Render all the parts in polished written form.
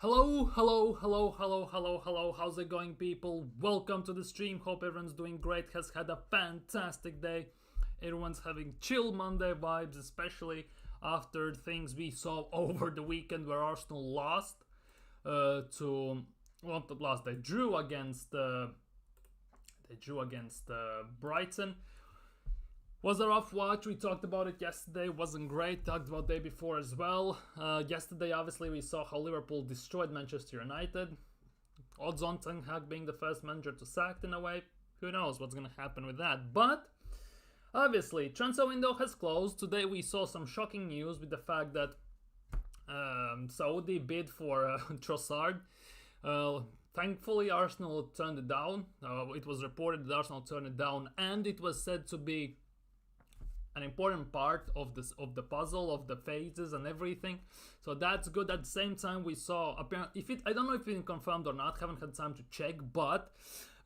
Hello, how's it going, people? Welcome to the stream. Hope everyone's doing great, has had a fantastic day. Everyone's having chill Monday vibes, especially after things we saw over the weekend where Arsenal lost they drew against Brighton. Was a rough watch. We talked about it yesterday. Wasn't great. Talked about the day before as well. Yesterday, obviously, we saw how Liverpool destroyed Manchester United. Odds on Ten Hag being the first manager to sacked in a way. Who knows what's going to happen with that. But, obviously, transfer window has closed. Today we saw some shocking news with the fact that Saudi bid for Trossard. Thankfully, Arsenal turned it down. It was reported that Arsenal turned it down, and it was said to be an important part of the puzzle, of the phases and everything. So that's good. At the same time, we saw I don't know if it's confirmed or not. Haven't had time to check, but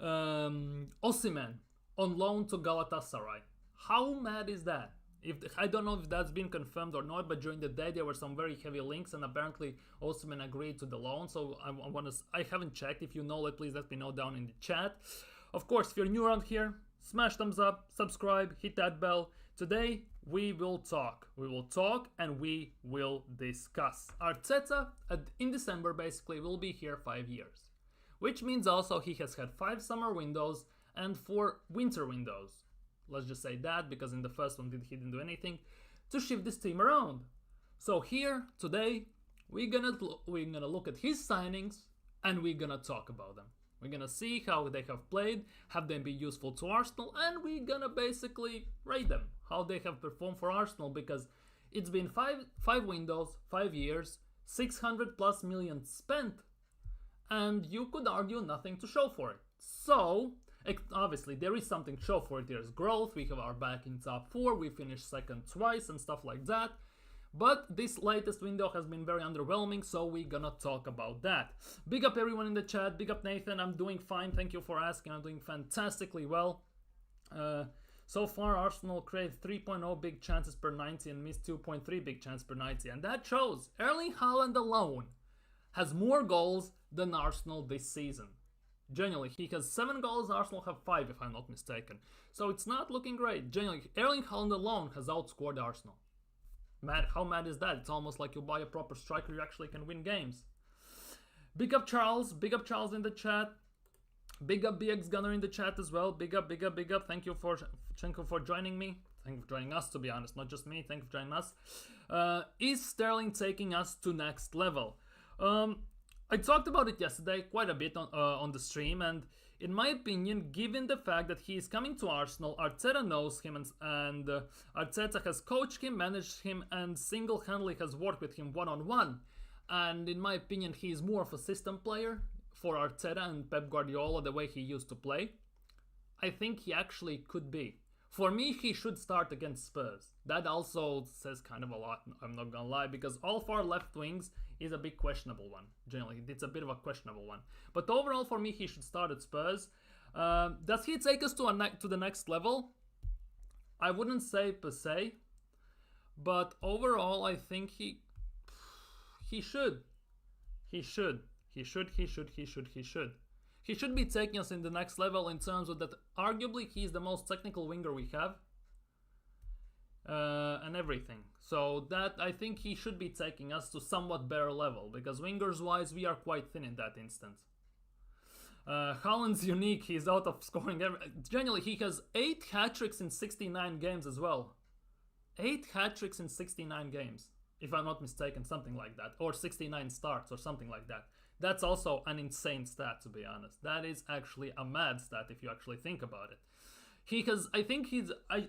Osimhen on loan to Galatasaray. How mad is that? I don't know if that's been confirmed or not, but during the day there were some very heavy links, and apparently Osimhen agreed to the loan. So I haven't checked. If you know it, please let me know down in the chat. Of course, if you're new around here, smash thumbs up, subscribe, hit that bell. Today we will talk. We will talk and we will discuss. Arteta in December basically will be here 5 years, which means also he has had 5 summer windows and 4 winter windows. Let's just say that, because in the first one he didn't do anything to shift this team around. So here today we're gonna look at his signings and we're gonna talk about them. We're gonna see how they have played, have they been useful to Arsenal, and we're gonna basically rate them, how they have performed for Arsenal, because it's been five windows, 5 years, 600 plus million spent, and you could argue nothing to show for it. So obviously there is something to show for it. There's growth. We have our back in top 4. We finished second twice and stuff like that. But this latest window has been very underwhelming, so we're gonna talk about that. Big up everyone in the chat. Big up Nathan. I'm doing fine. Thank you for asking. I'm doing fantastically well. So far, Arsenal created 3.0 big chances per 90 and missed 2.3 big chances per 90. And that shows Erling Haaland alone has more goals than Arsenal this season. Genuinely, he has 7 goals, Arsenal have 5 if I'm not mistaken. So it's not looking great. Genuinely, Erling Haaland alone has outscored Arsenal. Mad, how mad is that? It's almost like you buy a proper striker, you actually can win games. Big up Charles in the chat. Big up BX Gunner in the chat as well. Big up. Thank you for joining me. Thank you for joining us, to be honest, not just me. Thank you for joining us. Is Sterling taking us to next level? I talked about it yesterday quite a bit on the stream, and in my opinion, given the fact that he is coming to Arsenal, Arteta knows him, and Arteta has coached him, managed him, and single-handedly has worked with him one-on-one. And in my opinion, he is more of a system player for Arteta and Pep Guardiola, the way he used to play. I think he actually could be. For me, he should start against Spurs. That also says kind of a lot, I'm not gonna lie, because all 4 left wings is a big questionable one. Generally, it's a bit of a questionable one. But overall, for me, he should start at Spurs. Does he take us to the next level? I wouldn't say per se, but overall, I think he should. He should be taking us in the next level in terms of that. Arguably, he's the most technical winger we have. And everything. So that, I think he should be taking us to somewhat better level, because wingers wise we are quite thin in that instance. Haaland's unique. He's out of scoring. Generally, he has 8 hat-tricks in 69 games as well. 8 hat-tricks in 69 games, if I'm not mistaken, something like that, or 69 starts or something like that. That's also an insane stat, to be honest. That is actually a mad stat if you actually think about it.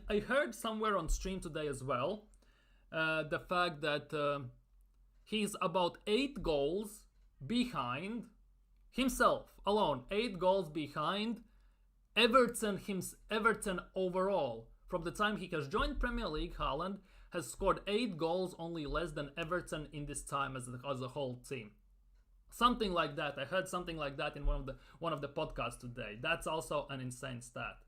I heard somewhere on stream today as well, the fact that he's about 8 goals behind himself alone. 8 goals behind Everton overall. From the time he has joined Premier League, Haaland has scored 8 goals, only less than Everton in this time as a whole team. Something like that. I heard something like that in one of the podcasts today. That's also an insane stat.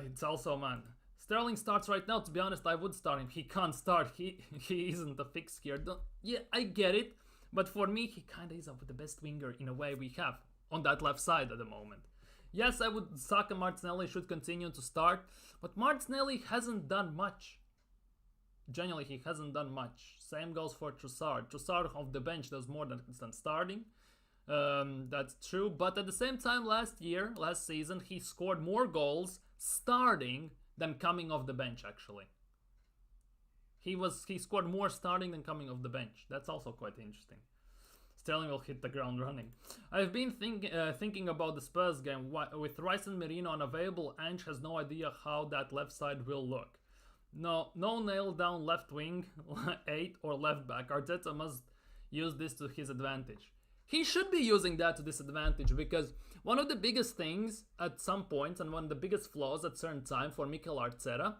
It's also, man, Sterling starts right now, to be honest, I would start him. He can't start. He isn't a fix here. Yeah, I get it. But for me, he kind of is the best winger in a way we have on that left side at the moment. Yes, I would Saka Martinelli should continue to start, but Martinelli hasn't done much. Genuinely, he hasn't done much. Same goes for Trossard. Trossard off the bench does more than starting. That's true. But at the same time, last season, he scored more goals starting than coming off the bench, actually. He scored more starting than coming off the bench. That's also quite interesting. Sterling will hit the ground running. I've been thinking about the Spurs game. With Rice and Merino unavailable, Ange has no idea how that left side will look. No nail down left wing, 8 or left back. Arteta must use this to his advantage. He should be using that to this advantage, because one of the biggest things at some points and one of the biggest flaws at certain time for Mikel Arteta,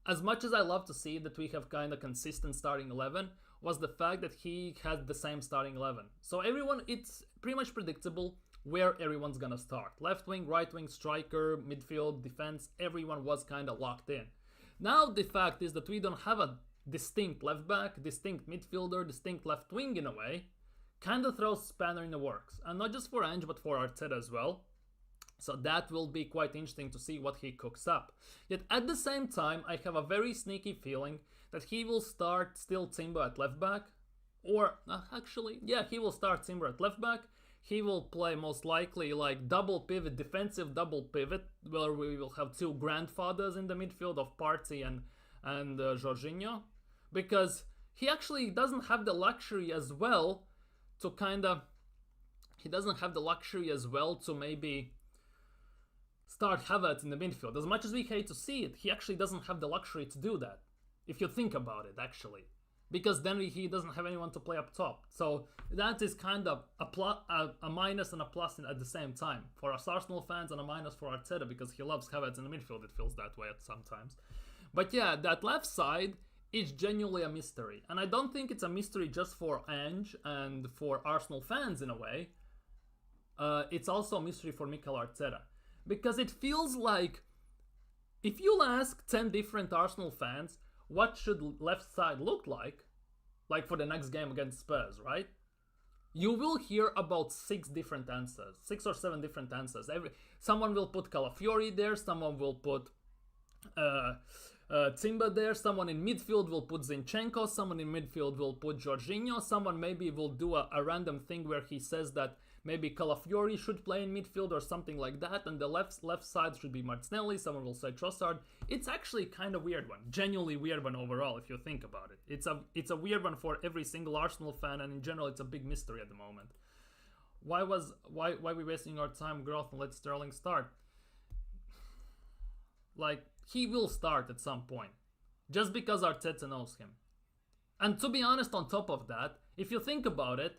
as much as I love to see that we have kind of consistent starting 11, was the fact that he had the same starting 11. So everyone, it's pretty much predictable where everyone's gonna start. Left wing, right wing, striker, midfield, defense, everyone was kind of locked in. Now the fact is that we don't have a distinct left back, distinct midfielder, distinct left wing in a way, kind of throws spanner in the works. And not just for Ange, but for Arteta as well. So that will be quite interesting to see what he cooks up. Yet at the same time, I have a very sneaky feeling that he will start still Timber at left back. Or, he will start Timber at left back. He will play most likely like double pivot, defensive double pivot, where we will have two grandfathers in the midfield of Partey and Jorginho. Because he actually doesn't have the luxury as well to maybe start Havertz in the midfield. As much as we hate to see it, he actually doesn't have the luxury to do that. If you think about it, actually. Because then he doesn't have anyone to play up top. So that is kind of a minus and a plus at the same time. For us Arsenal fans, and a minus for Arteta, because he loves Havertz in the midfield. It feels that way at sometimes. But yeah, that left side is genuinely a mystery. And I don't think it's a mystery just for Ange and for Arsenal fans in a way. It's also a mystery for Mikel Arteta. Because it feels like, if you ask 10 different Arsenal fans, what should left side look like for the next game against Spurs, right? You will hear about 6 different answers, 6 or 7 different answers. Someone will put Calafiori there, someone will put Timber there, someone in midfield will put Zinchenko, someone in midfield will put Jorginho, someone maybe will do a random thing where he says that maybe Calafiori should play in midfield or something like that, and the left side should be Martinelli, someone will say Trossard. It's actually kind of weird one, genuinely weird one overall if you think about it. It's a weird one for every single Arsenal fan, and in general it's a big mystery at the moment. Why we wasting our time, growth, and let Sterling start? Like, he will start at some point, just because Arteta knows him. And to be honest, on top of that, if you think about it,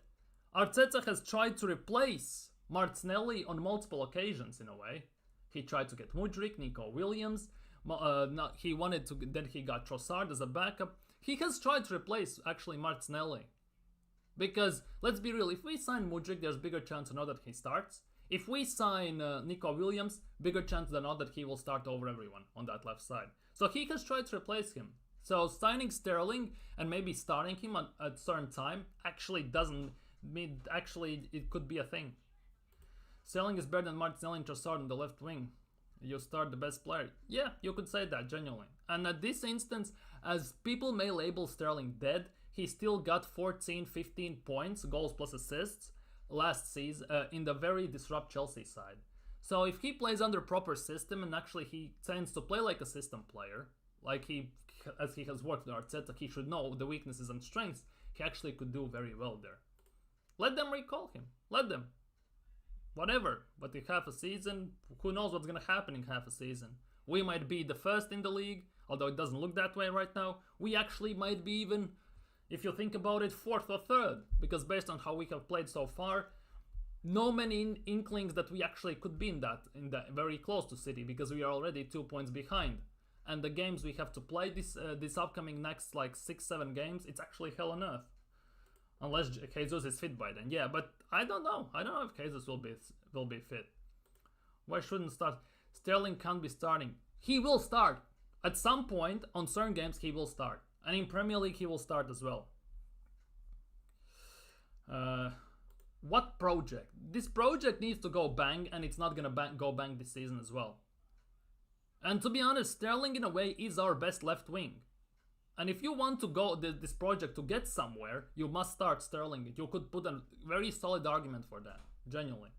Arteta has tried to replace Martinelli on multiple occasions in a way. He tried to get Mudryk, Nico Williams. Then he got Trossard as a backup. He has tried to replace actually Martinelli. Because, let's be real, if we sign Mudryk, there's bigger chance or not that he starts. If we sign Nico Williams, bigger chance than not that he will start over everyone on that left side. So he has tried to replace him. So signing Sterling and maybe starting him at a certain time actually doesn't mean, it could be a thing. Sterling is better than Martinelli and Trossard on the left wing. You start the best player. Yeah, you could say that, genuinely. And at this instance, as people may label Sterling dead, he still got 14, 15 points, goals plus assists, last season in the very disrupt Chelsea side. So if he plays under proper system, and actually he tends to play like a system player, as he has worked with Arteta, he should know the weaknesses and strengths, he actually could do very well there. Let them recall him. Let them. Whatever. But in half a season, who knows what's going to happen in half a season. We might be the first in the league, although it doesn't look that way right now. We actually might be even, if you think about it, 4th or 3rd. Because based on how we have played so far, no many inklings that we actually could be in that very close to City, because we are already 2 points behind. And the games we have to play this upcoming next 6-7 games, it's actually hell on earth. Unless Jesus is fit by then. Yeah, but I don't know. I don't know if Jesus will be fit. Why shouldn't start? Sterling can't be starting. He will start. At some point, on certain games, he will start. And in Premier League, he will start as well. What project? This project needs to go bang, and it's not gonna go bang this season as well. And to be honest, Sterling in a way is our best left wing. And if you want to go this project to get somewhere, you must start Sterling. You could put a very solid argument for that, genuinely.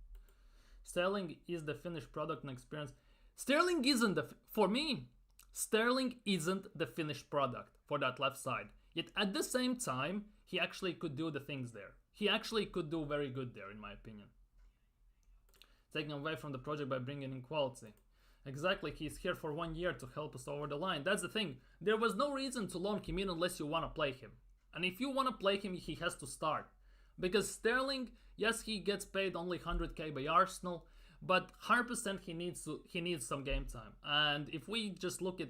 Sterling is the finished product and experience. Sterling isn't for me, Sterling isn't the finished product for that left side. Yet at the same time, he actually could do the things there. He actually could do very good there, in my opinion. Taking away from the project by bringing in quality. Exactly, he's here for 1 year to help us over the line. That's the thing. There was no reason to loan him in unless you want to play him. And if you want to play him, he has to start. Because Sterling, yes, he gets paid only 100k by Arsenal, but 100% he needs some game time. And if we just look at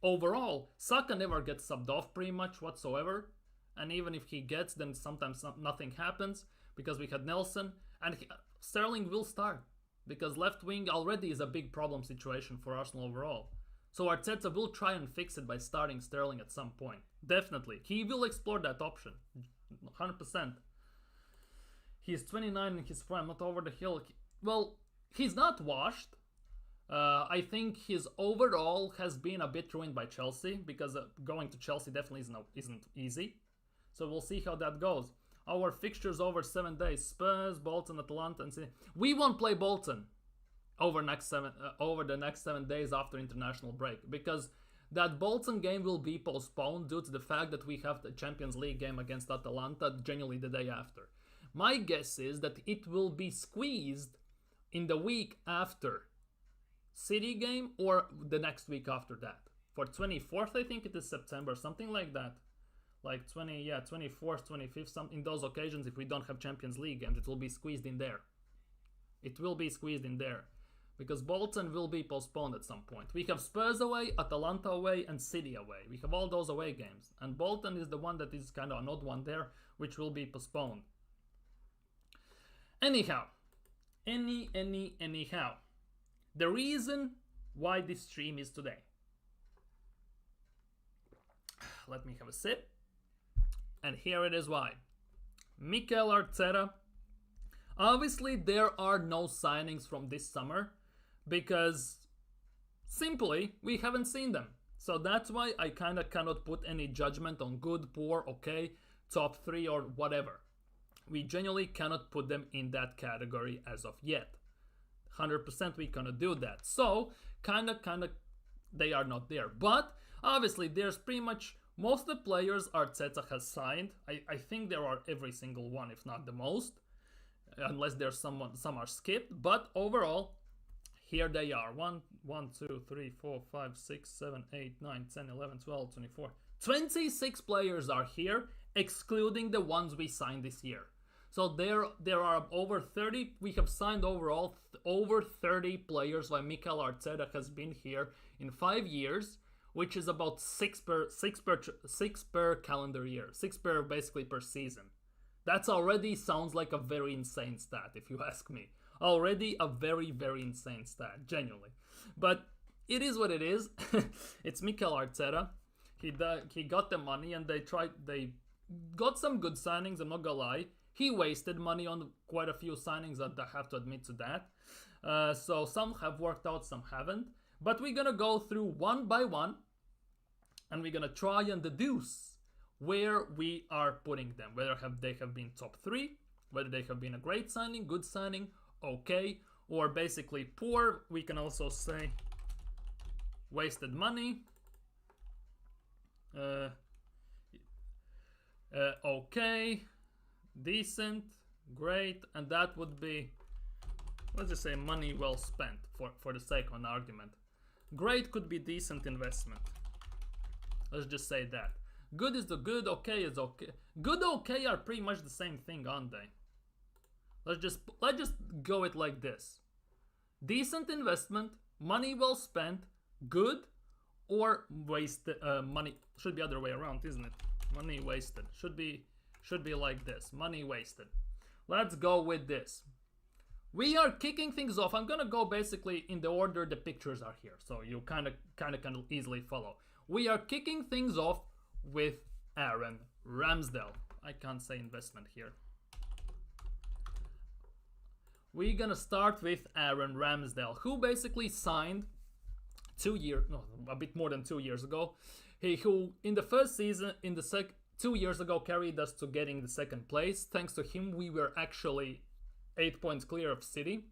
overall, Saka never gets subbed off pretty much whatsoever. And even if he gets, then sometimes nothing happens because we had Nelson. And Sterling will start because left wing already is a big problem situation for Arsenal overall. So Arteta will try and fix it by starting Sterling at some point. Definitely. He will explore that option. 100%. He's 29 in his prime, not over the hill. Well, he's not washed. I think his overall has been a bit ruined by Chelsea because going to Chelsea definitely isn't easy. So we'll see how that goes. Our fixtures over 7 days: Spurs, Bolton, Atalanta, and City. We won't play Bolton over the next 7 days after international break because that Bolton game will be postponed due to the fact that we have the Champions League game against Atalanta genuinely the day after. My guess is that it will be squeezed in the week after City game or the next week after that. For 24th, I think it is September, something like that. Like 24th, 25th, in those occasions, if we don't have Champions League games, it will be squeezed in there. It will be squeezed in there. Because Bolton will be postponed at some point. We have Spurs away, Atalanta away, and City away. We have all those away games. And Bolton is the one that is kind of an odd one there, which will be postponed. Anyhow. Anyhow. The reason why this stream is today. Let me have a sip. And here it is why. Mikel Arteta. Obviously, there are no signings from this summer because simply we haven't seen them. So that's why I kind of cannot put any judgment on good, poor, okay, top 3 or whatever. We genuinely cannot put them in that category as of yet. 100% we cannot do that. So kind of they are not there. But obviously there's pretty much most of the players Arteta has signed. I think there are every single one, if not the most. Unless there's some are skipped. But overall, here they are. 1, 2, 3, 4, 5, 6, 7, 8, 9, 10, 11, 12, 24. 26 players are here, excluding the ones we signed this year. So there are over 30. We have signed overall over 30 players while Mikel Arteta has been here in 5 years, which is about 6 per calendar year. 6 per basically per season. That's already sounds like a very insane stat, if you ask me. Already a very, very insane stat, genuinely. But it is what it is. It's Mikel Arteta. He got the money and they got some good signings, I'm not gonna lie. He wasted money on quite a few signings, I have to admit to that. So some have worked out, some haven't. But we're gonna go through one by one and we're gonna try and deduce where we are putting them, whether they have been top 3, whether they have been a great signing, good signing, okay, or basically poor. We can also say wasted money, okay, decent, great, and that would be, let's just say money well spent for the sake of an argument. Great could be decent investment. Let's just say that. Good is the good, okay is okay. Good, okay are pretty much the same thing, aren't they? Let's just go it like this. Decent investment, money well spent, good, or wasted money. Should be other way around, isn't it? Money wasted. Should be like this. Money wasted. Let's go with this. We are kicking things off. I'm gonna go basically in the order the pictures are here, so you kind of can easily follow. We are kicking things off with Aaron Ramsdale. I can't say investment here. We're gonna start with Aaron Ramsdale, who basically signed a bit more than 2 years ago. Who in the first season, 2 years ago, carried us to getting the second place. Thanks to him, we were actually 8 points clear of City.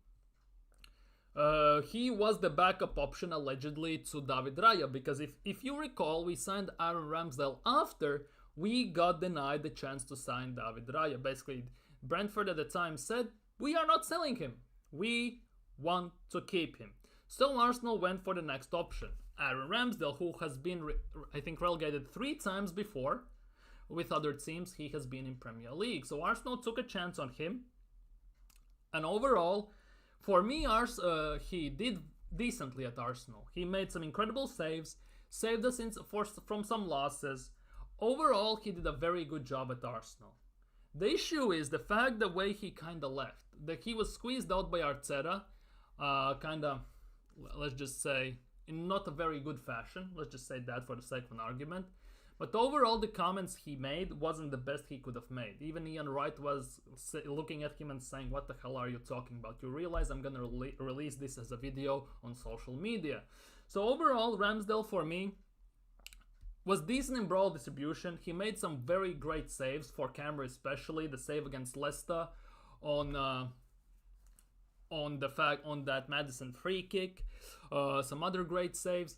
He was the backup option allegedly to David Raya, because if you recall, we signed Aaron Ramsdale after we got denied the chance to sign David Raya. Basically, Brentford at the time said, we are not selling him. We want to keep him. So Arsenal went for the next option, Aaron Ramsdale, who has been, I think, relegated 3 times before. With other teams, he has been in Premier League. So Arsenal took a chance on him. And overall, for me, he did decently at Arsenal. He made some incredible saves, saved us from some losses. Overall, he did a very good job at Arsenal. The issue is the fact the way he kind of left. That he was squeezed out by Arteta, let's just say, in not a very good fashion. Let's just say that for the sake of an argument. But overall, the comments he made wasn't the best he could have made. Even Ian Wright was looking at him and saying, what the hell are you talking about? You realize I'm going to release this as a video on social media. So overall, Ramsdale for me was decent in ball distribution. He made some very great saves for camera, especially the save against Leicester on that Maddison free kick. Some other great saves.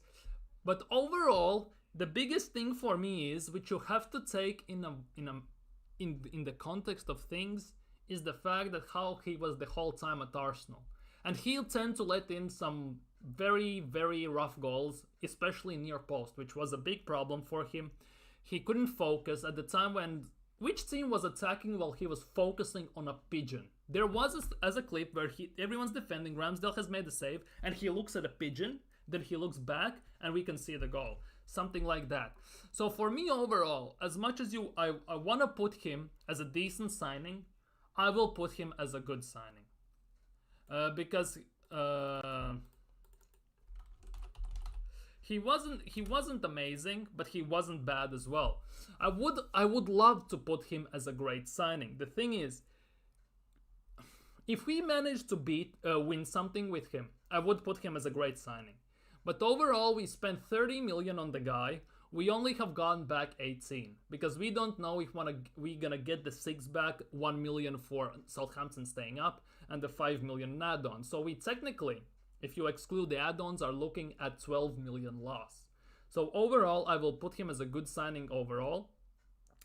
But overall, the biggest thing for me is, which you have to take in the context of things, is the fact that how he was the whole time at Arsenal. And he'll tend to let in some very, very rough goals, especially near post, which was a big problem for him. He couldn't focus at the time when which team was attacking while he was focusing on a pigeon. There was a clip where everyone's defending, Ramsdale has made a save, and he looks at a pigeon, then he looks back, and we can see the goal. Something like that. So for me overall, as much as I want to put him as a decent signing, I will put him as a good signing. Because he wasn't amazing, but he wasn't bad as well. I would love to put him as a great signing. The thing is, if we manage to win something with him, I would put him as a great signing. But overall, we spent 30 million on the guy. We only have gotten back 18 because we don't know if we're gonna get the 6 back, 1 million for Southampton staying up, and the 5 million add-on. So we technically, if you exclude the add-ons, are looking at 12 million loss. So overall, I will put him as a good signing overall.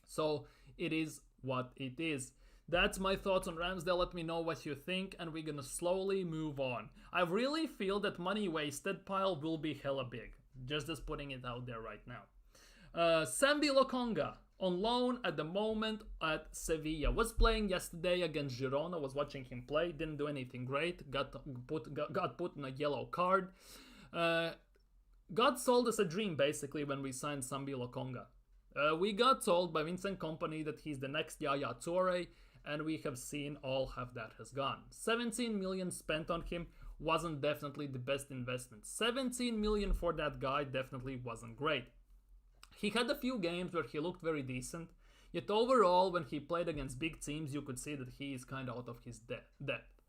So it is what it is. That's my thoughts on Ramsdale. Let me know what you think, and we're gonna slowly move on. I really feel that money wasted pile will be hella big. Just putting it out there right now. Sambi Lokonga, on loan at the moment at Sevilla. Was playing yesterday against Girona, was watching him play, didn't do anything great, got put in a yellow card. Got sold as a dream basically when we signed Sambi Lokonga. We got told by Vincent Kompany that he's the next Yaya Toure, and we have seen all how that has gone. 17 million spent on him wasn't definitely the best investment. 17 million for that guy definitely wasn't great. He had a few games where he looked very decent, yet overall when he played against big teams you could see that he is kind of out of his depth.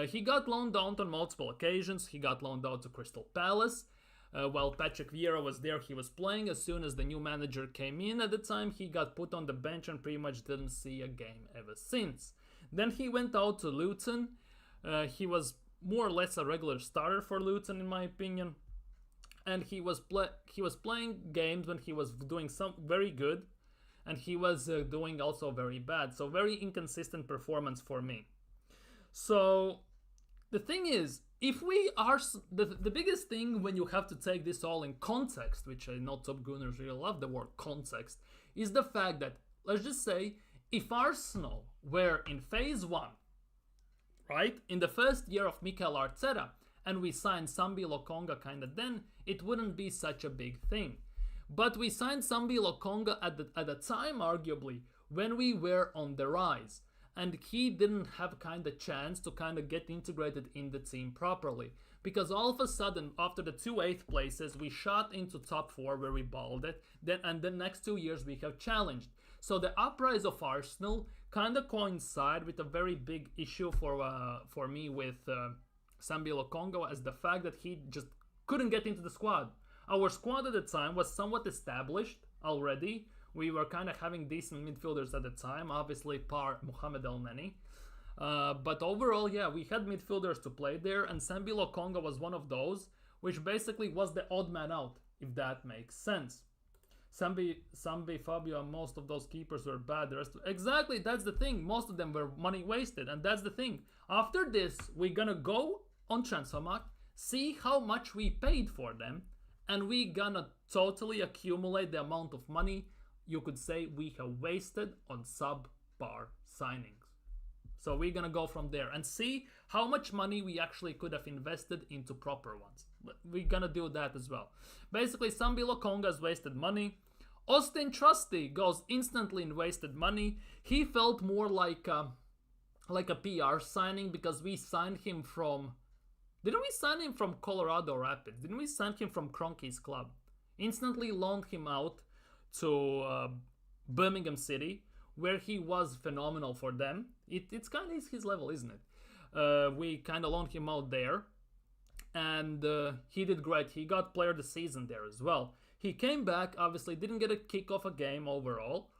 He got loaned out on multiple occasions. He got loaned out to Crystal Palace. While Patrick Vieira was there, he was playing. As soon as the new manager came in at the time, he got put on the bench and pretty much didn't see a game ever since. Then he went out to Luton. He was more or less a regular starter for Luton in my opinion. And he was playing games when he was doing some very good, and he was doing also very bad. So very inconsistent performance for me. So the thing is, if we are the biggest thing when you have to take this all in context, which I know Top Gunners really love the word context, is the fact that, let's just say, if Arsenal were in phase 1, right, in the first year of Mikel Arteta, and we signed Sambi Lokonga kinda then, it wouldn't be such a big thing. But we signed Sambi Lokonga at the time, arguably, when we were on the rise. and he didn't have kind of chance to kind of get integrated in the team properly. Because all of a sudden, after the 2 8th places, we shot into top 4 where we balled it, and the next 2 years we have challenged. So the uprise of Arsenal kind of coincide with a very big issue for me with Sambi Lokonga, as the fact that he just couldn't get into the squad. Our squad at the time was somewhat established already. We were kind of having decent midfielders at the time, obviously par Mohamed El Neni. But overall, yeah, we had midfielders to play there, and Sambi Lokonga was one of those, which basically was the odd man out, if that makes sense. Sambi, Fabio, and most of those keepers were bad. Exactly, that's the thing. Most of them were money wasted, and that's the thing. After this, we're gonna go on Transfermarkt, see how much we paid for them, and we're gonna totally accumulate the amount of money you could say we have wasted on subpar signings. So we're gonna go from there and see how much money we actually could have invested into proper ones. We're gonna do that as well. Basically, Sambi Lokonga's wasted money. Austin Trusty goes instantly in wasted money. He felt more like a PR signing, because we signed him from... Didn't we sign him from Colorado Rapids? Didn't we sign him from Kroenke's club? Instantly loaned him out to Birmingham City, where he was phenomenal for them. It's kind of his level, isn't it? We kind of loaned him out there, and he did great. He got player of the season there as well. He came back, obviously didn't get a kick off a game overall,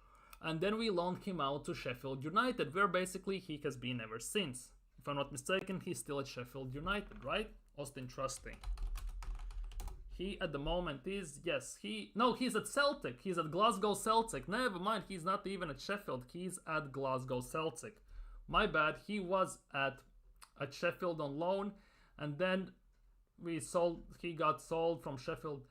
and then we loaned him out to Sheffield United, where basically he has been ever since. If I'm not mistaken, he's still at Sheffield United, right? Austin Trusty. He at the moment is, yes, he's at Celtic. He's at Glasgow Celtic. Never mind, he's not even at Sheffield. He's at Glasgow Celtic. My bad, he was at Sheffield on loan, and then he got sold from Sheffield.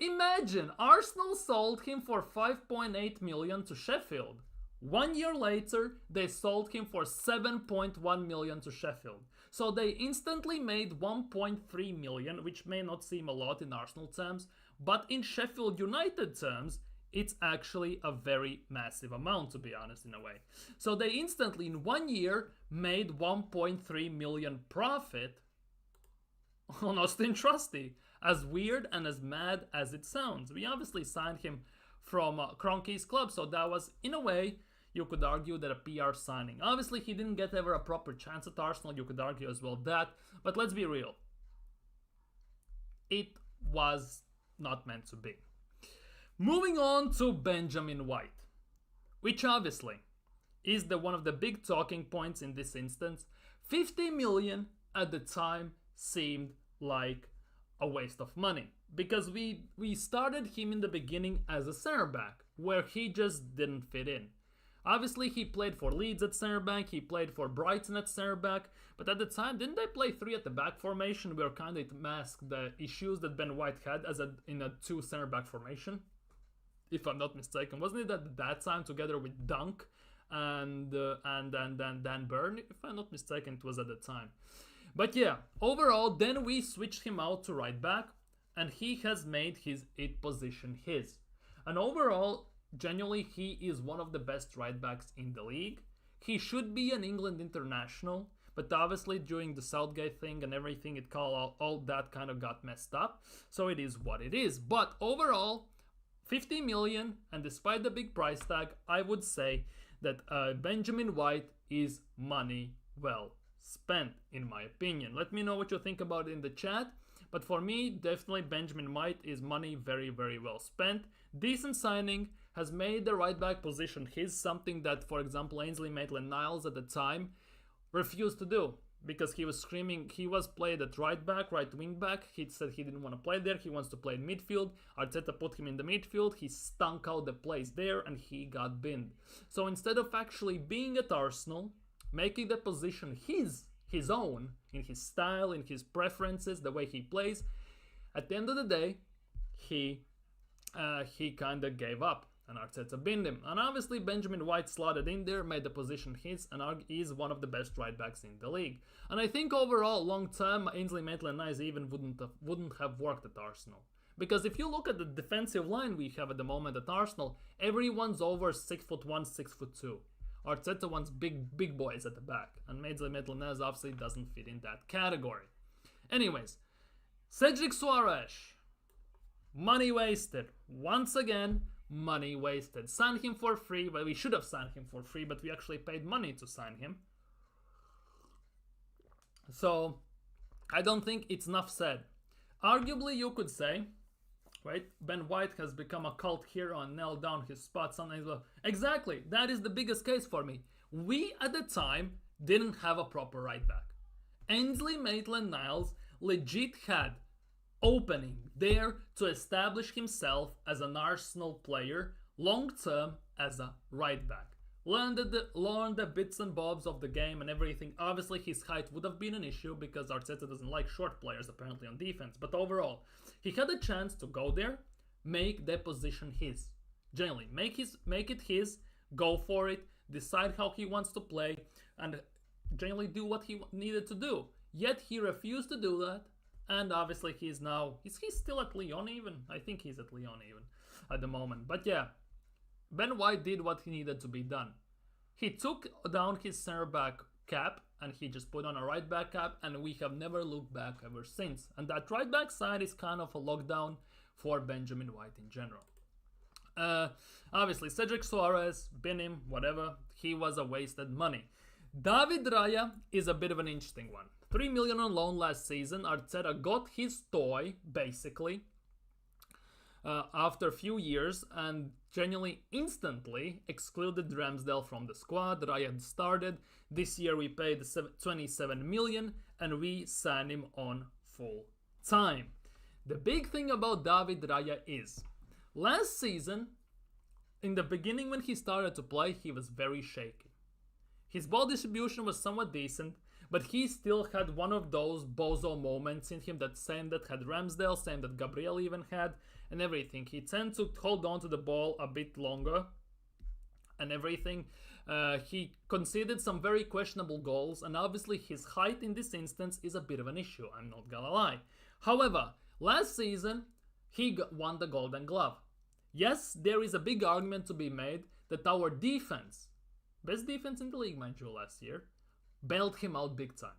Imagine, Arsenal sold him for 5.8 million to Sheffield. 1 year later, they sold him for 7.1 million to Sheffield. So they instantly made 1.3 million, which may not seem a lot in Arsenal terms, but in Sheffield United terms, it's actually a very massive amount, to be honest, in a way. So they instantly, in 1 year, made 1.3 million profit on Austin Trusty. As weird and as mad as it sounds. We obviously signed him from Kroenke's club, so that was, in a way, you could argue that a PR signing. Obviously, he didn't get ever a proper chance at Arsenal, you could argue as well that, but let's be real. It was not meant to be. Moving on to Benjamin White, which obviously is one of the big talking points in this instance. 50 million at the time seemed like a waste of money, because we started him in the beginning as a center back, where he just didn't fit in. Obviously, he played for Leeds at center back, he played for Brighton at center back, but at the time, didn't they play 3 at the back formation, where kind of it masked the issues that Ben White had in a 2 center back formation? If I'm not mistaken, wasn't it at that time together with Dunk and Dan Burn? If I'm not mistaken, it was at the time. But yeah, overall, then we switched him out to right back, and he has made his position his. And overall, genuinely, he is one of the best right backs in the league. He should be an England international, but obviously during the Southgate thing and everything, all that kind of got messed up. So it is what it is. But overall, 50 million, and despite the big price tag, I would say that Benjamin White is money well spent, in my opinion. Let me know what you think about it in the chat. But for me, definitely Benjamin White is money very, very well spent. Decent signing, has made the right back position his, something that, for example, Ainsley Maitland-Niles at the time refused to do, because he was screaming, he was played at right back, right wing back. He said he didn't want to play there, he wants to play in midfield. Arteta put him in the midfield, he stunk out the place there, and he got binned. So instead of actually being at Arsenal, making the position his own, in his style, in his preferences, the way he plays, at the end of the day, he kind of gave up, and Arteta binned him. And obviously Benjamin White slotted in there, made the position his, and is one of the best right backs in the league. And I think overall, long term, Ainsley Maitland-Niles even wouldn't have worked at Arsenal. Because if you look at the defensive line we have at the moment at Arsenal, everyone's over 6'1", 6'2". Arteta wants big boys at the back, and Maitland-Niles obviously doesn't fit in that category. Anyways, Cedric Soares, money wasted. Once again, money wasted. Signed him for free, but we should have signed him for free, but we actually paid money to sign him. So, I don't think it's enough said. Arguably, you could say, right, Ben White has become a cult hero and nailed down his spot. Exactly, that is the biggest case for me. We, at the time, didn't have a proper right back. Ainsley Maitland-Niles legit had opening there to establish himself as an Arsenal player long-term as a right back. Learned the bits and bobs of the game and everything. Obviously, his height would have been an issue because Arteta doesn't like short players apparently on defense. But overall, he had a chance to go there, make that position his. Generally, make it his, go for it, decide how he wants to play, and generally do what he needed to do. Yet he refused to do that, and obviously he's still at Lyon even? I think he's at Lyon even at the moment. But yeah, Ben White did what he needed to be done. He took down his center back cap and he just put on a right back cap, and we have never looked back ever since. And that right back side is kind of a lockdown for Benjamin White in general. Obviously, Cedric Soares, bin him, whatever, he was a wasted money. David Raya is a bit of an interesting one. 3 million on loan last season. Arteta got his toy, basically, after a few years, and genuinely instantly excluded Ramsdale from the squad. Raya had started. This year we paid 27 million and we signed him on full time. The big thing about David Raya is, last season, in the beginning when he started to play, he was very shaky. His ball distribution was somewhat decent, but he still had one of those bozo moments in him, that had Ramsdale, same that Gabriel even had, and everything. He tends to hold on to the ball a bit longer and everything. He conceded some very questionable goals, and obviously his height in this instance is a bit of an issue, I'm not gonna lie. However, last season, he won the Golden Glove. Yes, there is a big argument to be made that our defense, best defense in the league, mind you, last year, bailed him out big time.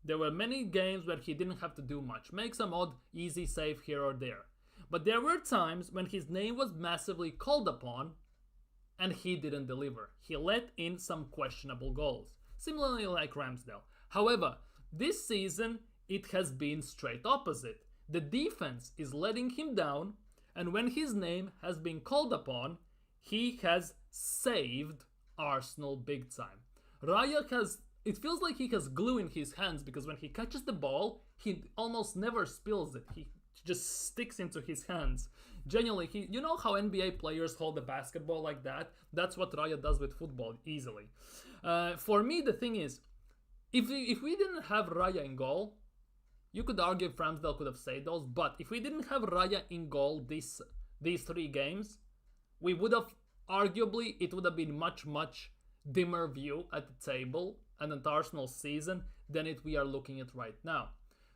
There were many games where he didn't have to do much, make some odd easy save here or there. But there were times when his name was massively called upon and he didn't deliver. He let in some questionable goals, similarly like Ramsdale. However, this season it has been straight opposite. The defense is letting him down, and when his name has been called upon, he has saved Arsenal big time. Raya it feels like he has glue in his hands, because when he catches the ball, he almost never spills it. He just sticks into his hands. Genuinely, you know how NBA players hold the basketball like that? That's what Raya does with football, easily. For me, the thing is, if we didn't have Raya in goal, you could argue if Ramsdale could have saved those, but if we didn't have Raya in goal these 3 games, we would have, arguably, it would have been much dimmer view at the table and at Arsenal season than we are looking at right now.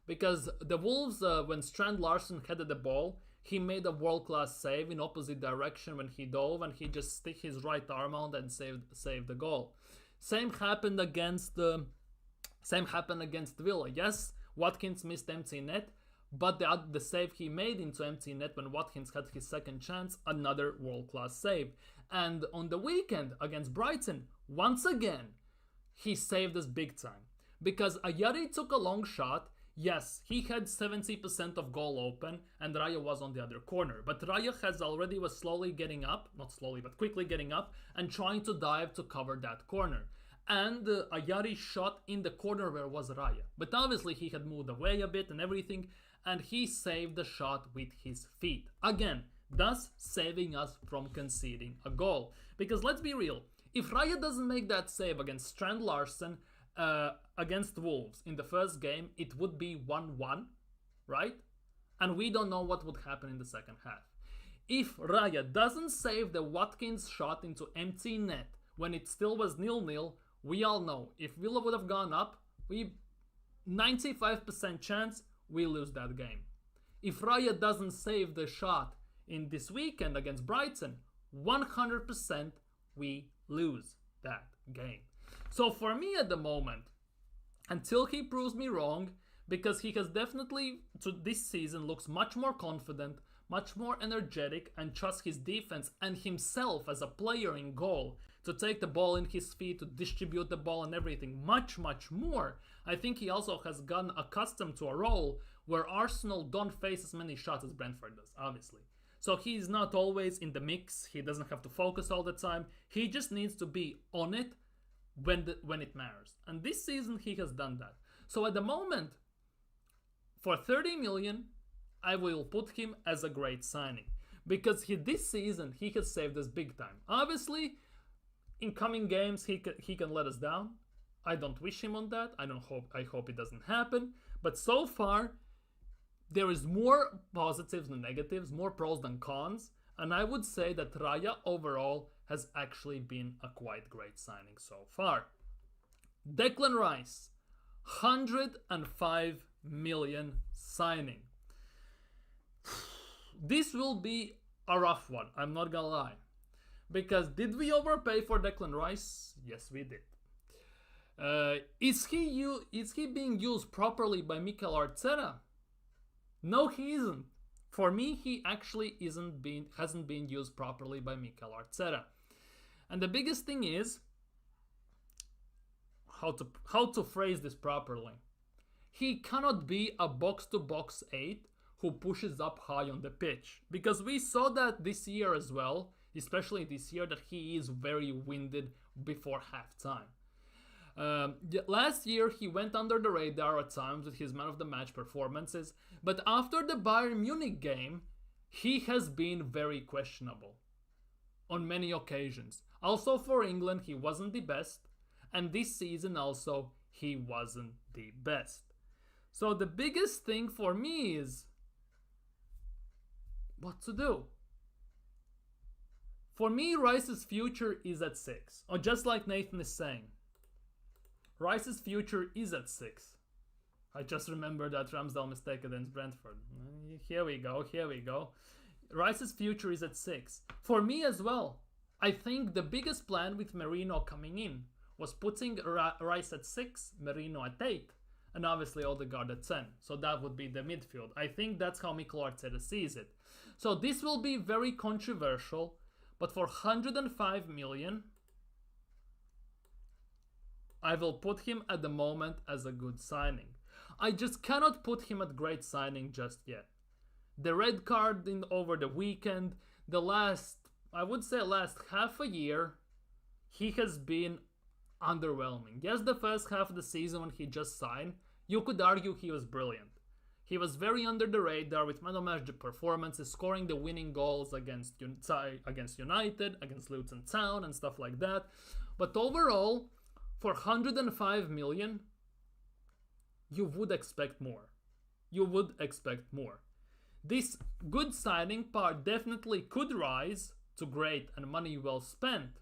Because the Wolves, when Strand Larsen headed the ball, he made a world-class save in opposite direction when he dove, and he just stick his right arm out and saved the goal. Same happened against Villa. Yes, Watkins missed empty net, but the save he made into empty net when Watkins had his second chance, another world-class save. And on the weekend against Brighton, once again, he saved us big time. Because Ayari took a long shot. Yes, he had 70% of goal open and Raya was on the other corner. But Raya was slowly getting up, not slowly, but quickly getting up and trying to dive to cover that corner. And Ayari shot in the corner where was Raya. But obviously he had moved away a bit and everything, and he saved the shot with his feet. Again, thus saving us from conceding a goal. Because let's be real, if Raya doesn't make that save against Strand Larsen against Wolves in the first game, it would be 1-1, right? And we don't know what would happen in the second half. If Raya doesn't save the Watkins shot into empty net when it still was 0-0, we all know if Villa would have gone up, 95% chance we lose that game. If Raya doesn't save the shot in this weekend against Brighton, 100% we lose that game. So for me at the moment, until he proves me wrong, because he has definitely, to this season, looks much more confident, much more energetic, and trusts his defense and himself as a player in goal to take the ball in his feet, to distribute the ball and everything much, much more. I think he also has gotten accustomed to a role where Arsenal don't face as many shots as Brentford does, obviously. So he's not always in the mix. He doesn't have to focus all the time. He just needs to be on it when it matters. And this season he has done that. So at the moment, for 30 million, I will put him as a great signing. Because this season he has saved us big time. Obviously, in coming games he can let us down. I don't wish him on that. I hope it doesn't happen. But so far, there is more positives than negatives, more pros than cons, and I would say that Raya overall has actually been a quite great signing so far. Declan Rice, 105 million signing. This will be a rough one, I'm not gonna lie. Because did we overpay for Declan Rice? Yes, we did. Is he being used properly by Mikel Arteta? No, he isn't. For me, he actually hasn't been used properly by Mikel Arteta. And the biggest thing is how to phrase this properly. He cannot be a box-to-box 8 who pushes up high on the pitch. Because we saw that this year as well, especially this year, that he is very winded before halftime. Last year he went under the radar at times with his man of the match performances, but after the Bayern Munich game, he has been very questionable on many occasions. Also for England, he wasn't the best, and this season also, he wasn't the best. So the biggest thing for me is what to do. For me, Rice's future is at 6, or just like Nathan is saying. Rice's future is at 6. I just remembered that Ramsdale mistake against Brentford. Here we go. Rice's future is at 6. For me as well, I think the biggest plan with Merino coming in was putting Rice at 6, Merino at 8, and obviously Odegaard at 10. So that would be the midfield. I think that's how Mikel Arteta sees it. So this will be very controversial, but for 105 million, I will put him at the moment as a good signing. I just cannot put him at great signing just yet. The red card over the weekend, I would say last half a year, he has been underwhelming. Yes, the first half of the season when he just signed, you could argue he was brilliant. He was very under the radar with man of match performances, scoring the winning goals against United, against Luton Town and stuff like that. But overall, for 105 million, you would expect more. This good signing part definitely could rise to great and money well spent,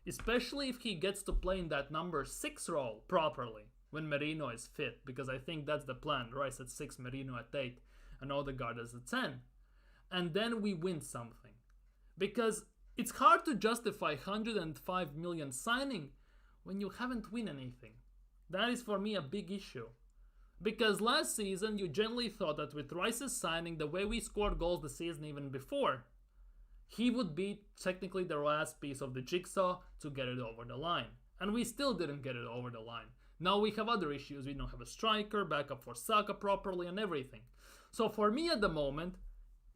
especially if he gets to play in that number 6 role properly when Merino is fit, because I think that's the plan. Rice at 6, Merino at 8, and Odegaard as a 10. And then we win something. Because it's hard to justify 105 million signing when you haven't win anything. That is for me a big issue. Because last season you generally thought that with Rice's signing, the way we scored goals the season even before, he would be technically the last piece of the jigsaw to get it over the line. And we still didn't get it over the line. Now we have other issues. We don't have a striker, backup for Saka properly and everything. So for me at the moment,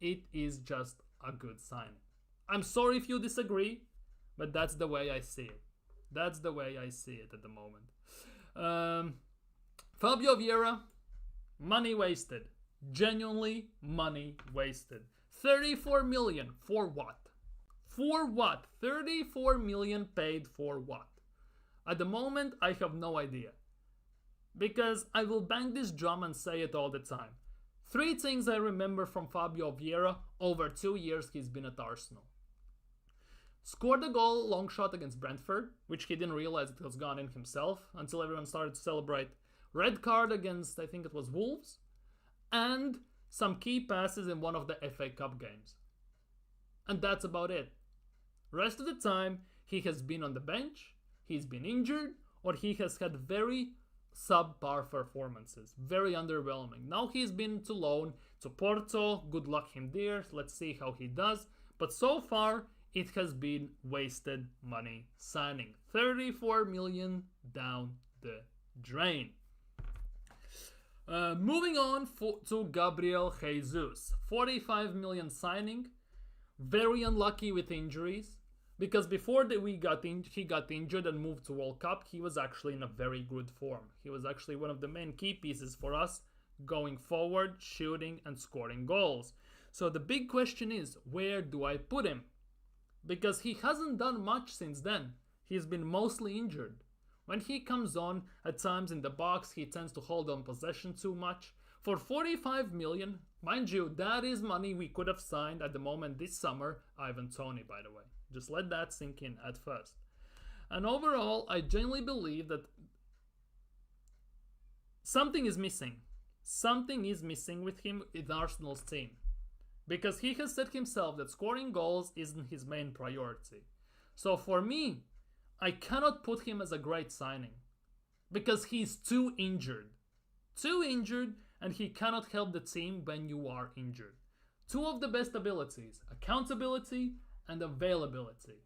it is just a good signing. I'm sorry if you disagree, but that's the way I see it. That's the way I see it at the moment. Fabio Vieira, money wasted. Genuinely money wasted. 34 million for what? For what? 34 million paid for what? At the moment, I have no idea. Because I will bang this drum and say it all the time. 3 things I remember from Fabio Vieira over 2 years he's been at Arsenal. Scored a goal, long shot against Brentford, which he didn't realize it was gone in himself until everyone started to celebrate. Red card against, I think it was Wolves. And some key passes in one of the FA Cup games. And that's about it. Rest of the time, he has been on the bench. he's been injured or he has had very subpar performances, very underwhelming. Now he's been to loan to Porto, good luck him there, let's see how he does. But so far, it has been wasted money signing. 34 million down the drain. Moving on to Gabriel Jesus. 45 million signing. Very unlucky with injuries. Because before he got injured and moved to World Cup, he was actually in a very good form. He was actually one of the main key pieces for us going forward, shooting and scoring goals. So the big question is, where do I put him? Because he hasn't done much since then. He's been mostly injured. When he comes on, at times in the box, he tends to hold on possession too much. For 45 million, mind you, that is money we could have signed at the moment this summer, Ivan Toney, by the way. Just let that sink in at first. And overall, I genuinely believe that something is missing. Something is missing with him in Arsenal's team. Because he has said himself that scoring goals isn't his main priority. So for me, I cannot put him as a great signing. Because he's too injured. Too injured, and he cannot help the team when you are injured. Two of the best abilities, accountability and availability.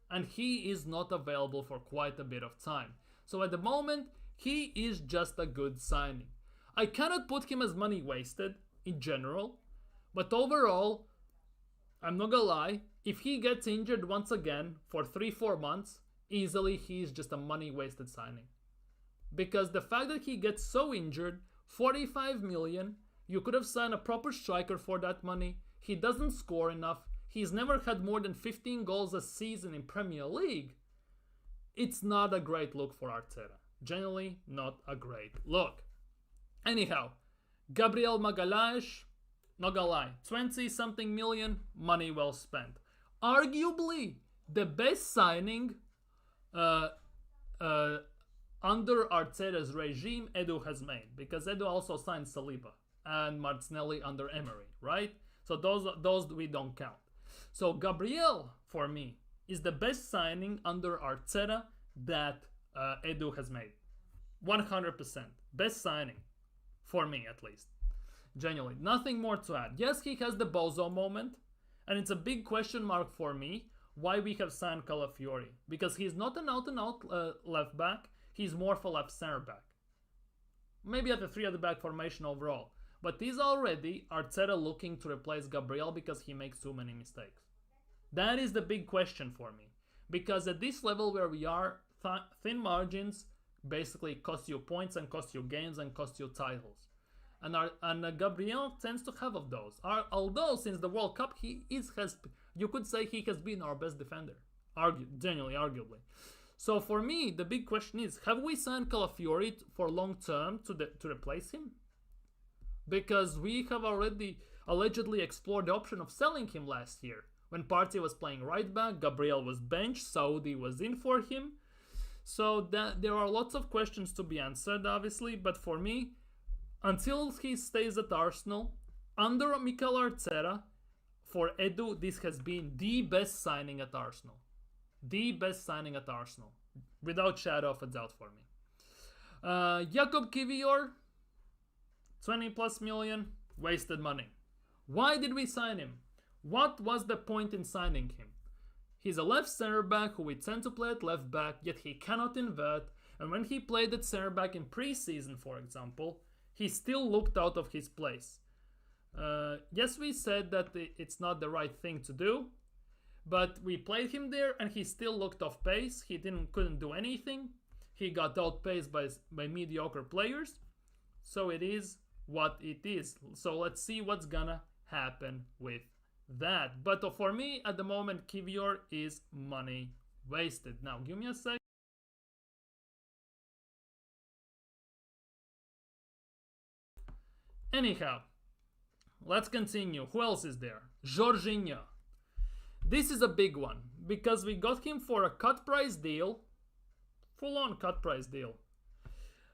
And he is not available for quite a bit of time. So at the moment, he is just a good signing. I cannot put him as money wasted in general. But overall, I'm not gonna lie, if he gets injured once again for 3-4 months, easily he is just a money wasted signing. Because the fact that he gets so injured, 45 million, you could have signed a proper striker for that money. He doesn't score enough. He's never had more than 15 goals a season in Premier League. It's not a great look for Arteta. Generally, not a great look. Anyhow, Gabriel Magalhaes, not gonna lie, 20-something million, money well spent. Arguably, the best signing under Arteta's regime Edu has made. Because Edu also signed Saliba and Martinelli under Emery, right? So those we don't count. So Gabriel, for me, is the best signing under Arteta that Edu has made. 100%. Best signing. For me, at least. Genuinely. Nothing more to add. Yes, he has the Bozo moment. And it's a big question mark for me why we have signed Calafiori. Because he's not an out-and-out left back. He's more of a left center back. Maybe at the 3 at the back formation overall. But is already Arteta looking to replace Gabriel because he makes too many mistakes? That is the big question for me. Because at this level where we are, thin margins basically cost you points and cost you games and cost you titles. And Gabriel tends to have of those. Although since the World Cup, you could say he has been our best defender. Genuinely, arguably. So for me, the big question is, have we signed Calafiori for long term to replace him? Because we have already allegedly explored the option of selling him last year. When Partey was playing right back, Gabriel was benched, Saudi was in for him. So there are lots of questions to be answered, obviously. But for me, until he stays at Arsenal, under Mikel Arteta, for Edu, this has been the best signing at Arsenal. The best signing at Arsenal. Without shadow of a doubt for me. Jakob Kivior, 20+ million, wasted money. Why did we sign him? What was the point in signing him? He's a left center back who we tend to play at left back, yet he cannot invert. And when he played at center back in pre-season, for example, he still looked out of his place. Yes, we said that it's not the right thing to do, but we played him there and he still looked off pace. He couldn't do anything. He got outpaced by mediocre players. So it is what it is. So let's see what's gonna happen with that. But for me, at the moment, Kivior is money wasted. Now, give me a sec. Anyhow, let's continue. Who else is there? Jorginho. This is a big one because we got him for a cut price deal, full-on cut price deal.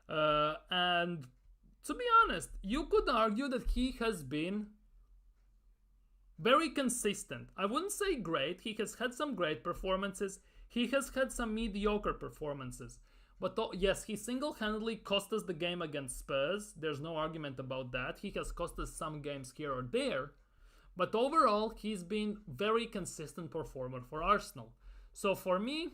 And to be honest, you could argue that he has been very consistent. I wouldn't say great. He has had some great performances. He has had some mediocre performances. But yes, he single-handedly cost us the game against Spurs. There's no argument about that. He has cost us some games here or there. But overall, he's been very consistent performer for Arsenal. So for me,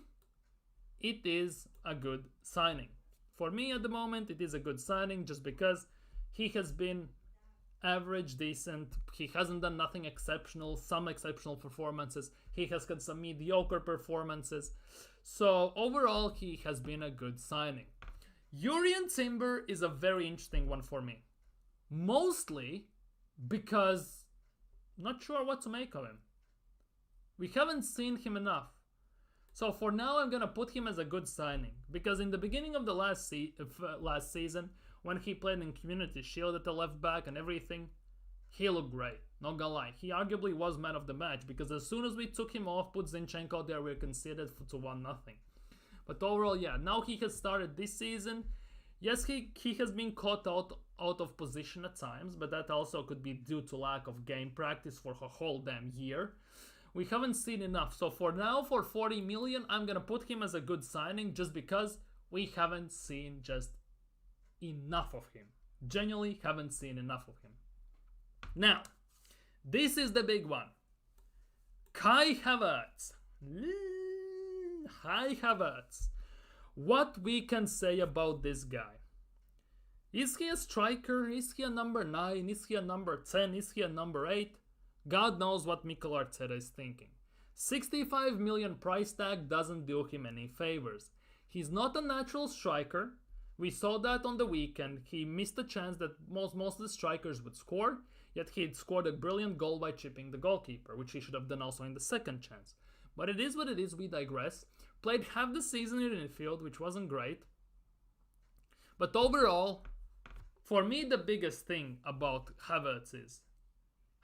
it is a good signing. For me at the moment, it is a good signing just because he has been average, decent. He hasn't done nothing exceptional, some exceptional performances. He has had some mediocre performances. So overall, he has been a good signing. Jurrien Timber is a very interesting one for me. Mostly because not sure what to make of him. We haven't seen him enough. So for now, I'm going to put him as a good signing. Because in the beginning of the last season, when he played in Community Shield at the left back and everything, he looked great. Not gonna lie. He arguably was man of the match. Because as soon as we took him off, put Zinchenko there, we were conceded to 1-0. But overall, yeah, now he has started this season. Yes, he has been caught out of position at times, but that also could be due to lack of game practice for a whole damn year. We haven't seen enough. So for now, for 40 million, I'm going to put him as a good signing just because we haven't seen just enough of him. Genuinely haven't seen enough of him. Now, this is the big one. Kai Havertz. Kai Havertz. What we can say about this guy? Is he a striker? Is he a number 9? Is he a number 10? Is he a number 8? God knows what Mikel Arteta is thinking. 65 million price tag doesn't do him any favors. He's not a natural striker. We saw that on the weekend. He missed a chance that most of the strikers would score, yet he had scored a brilliant goal by chipping the goalkeeper, which he should have done also in the second chance. But it is what it is, we digress. Played half the season in midfield, which wasn't great. But overall, for me, the biggest thing about Havertz is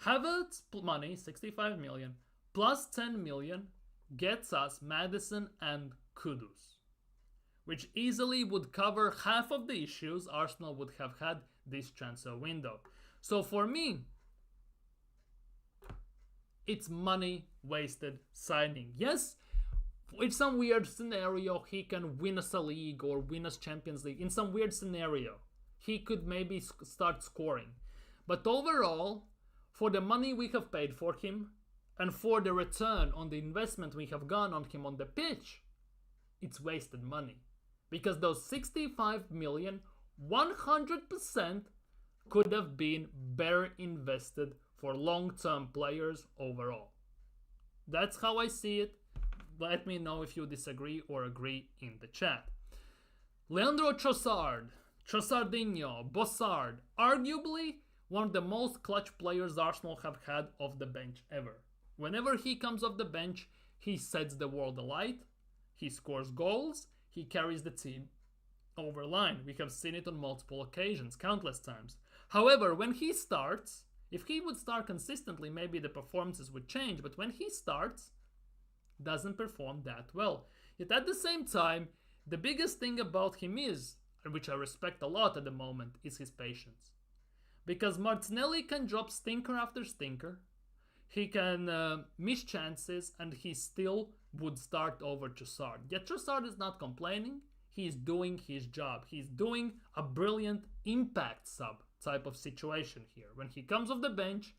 Havertz money, 65 million, plus 10 million gets us Maddison and Kudus, which easily would cover half of the issues Arsenal would have had this transfer window. So for me, it's money wasted signing. Yes, in some weird scenario, he can win us a league or win us Champions League. In some weird scenario, he could maybe start scoring. But overall, for the money we have paid for him and for the return on the investment we have gone on him on the pitch, it's wasted money. Because those 65 million, 100% could have been better invested for long-term players overall. That's how I see it. Let me know if you disagree or agree in the chat. Leandro Trossard, Trossardinho, Bossard, arguably one of the most clutch players Arsenal have had off the bench ever. Whenever he comes off the bench, he sets the world alight, he scores goals, he carries the team over line. We have seen it on multiple occasions, countless times. However, when he starts, if he would start consistently, maybe the performances would change, but when he starts, doesn't perform that well. Yet at the same time, the biggest thing about him is, and which I respect a lot at the moment, is his patience. Because Martinelli can drop stinker after stinker, he can miss chances, and he still would start over Trossard. Yet Trossard is not complaining, he's doing his job. He's doing a brilliant impact sub type of situation here. When he comes off the bench,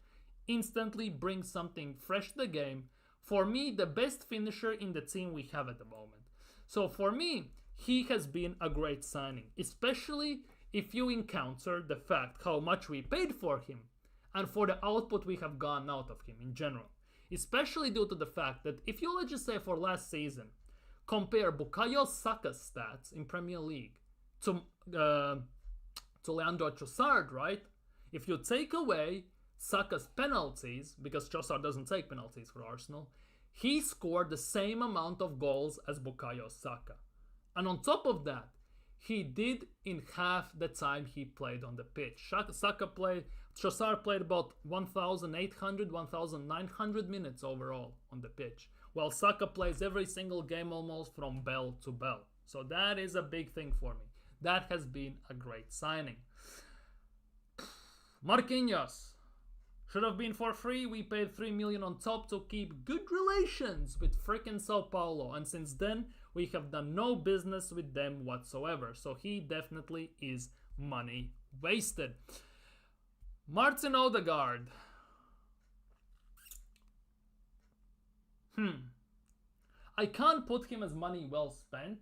instantly brings something fresh to the game. For me, the best finisher in the team we have at the moment. So for me, he has been a great signing, especially if you encounter the fact how much we paid for him and for the output we have gone out of him in general. Especially due to the fact that if you, let's just say for last season, compare Bukayo Saka's stats in Premier League to Leandro Trossard, right? If you take away Saka's penalties, because Trossard doesn't take penalties for Arsenal, he scored the same amount of goals as Bukayo Saka. And on top of that, he did in half the time he played on the pitch. Trossard played about 1,800, 1,900 minutes overall on the pitch, while Saka plays every single game almost from bell to bell. So that is a big thing for me. That has been a great signing. Marquinhos. Should have been for free. We paid 3 million on top to keep good relations with freaking Sao Paulo, and since then we have done no business with them whatsoever. So he definitely is money wasted. Martin Odegaard. I can't put him as money well spent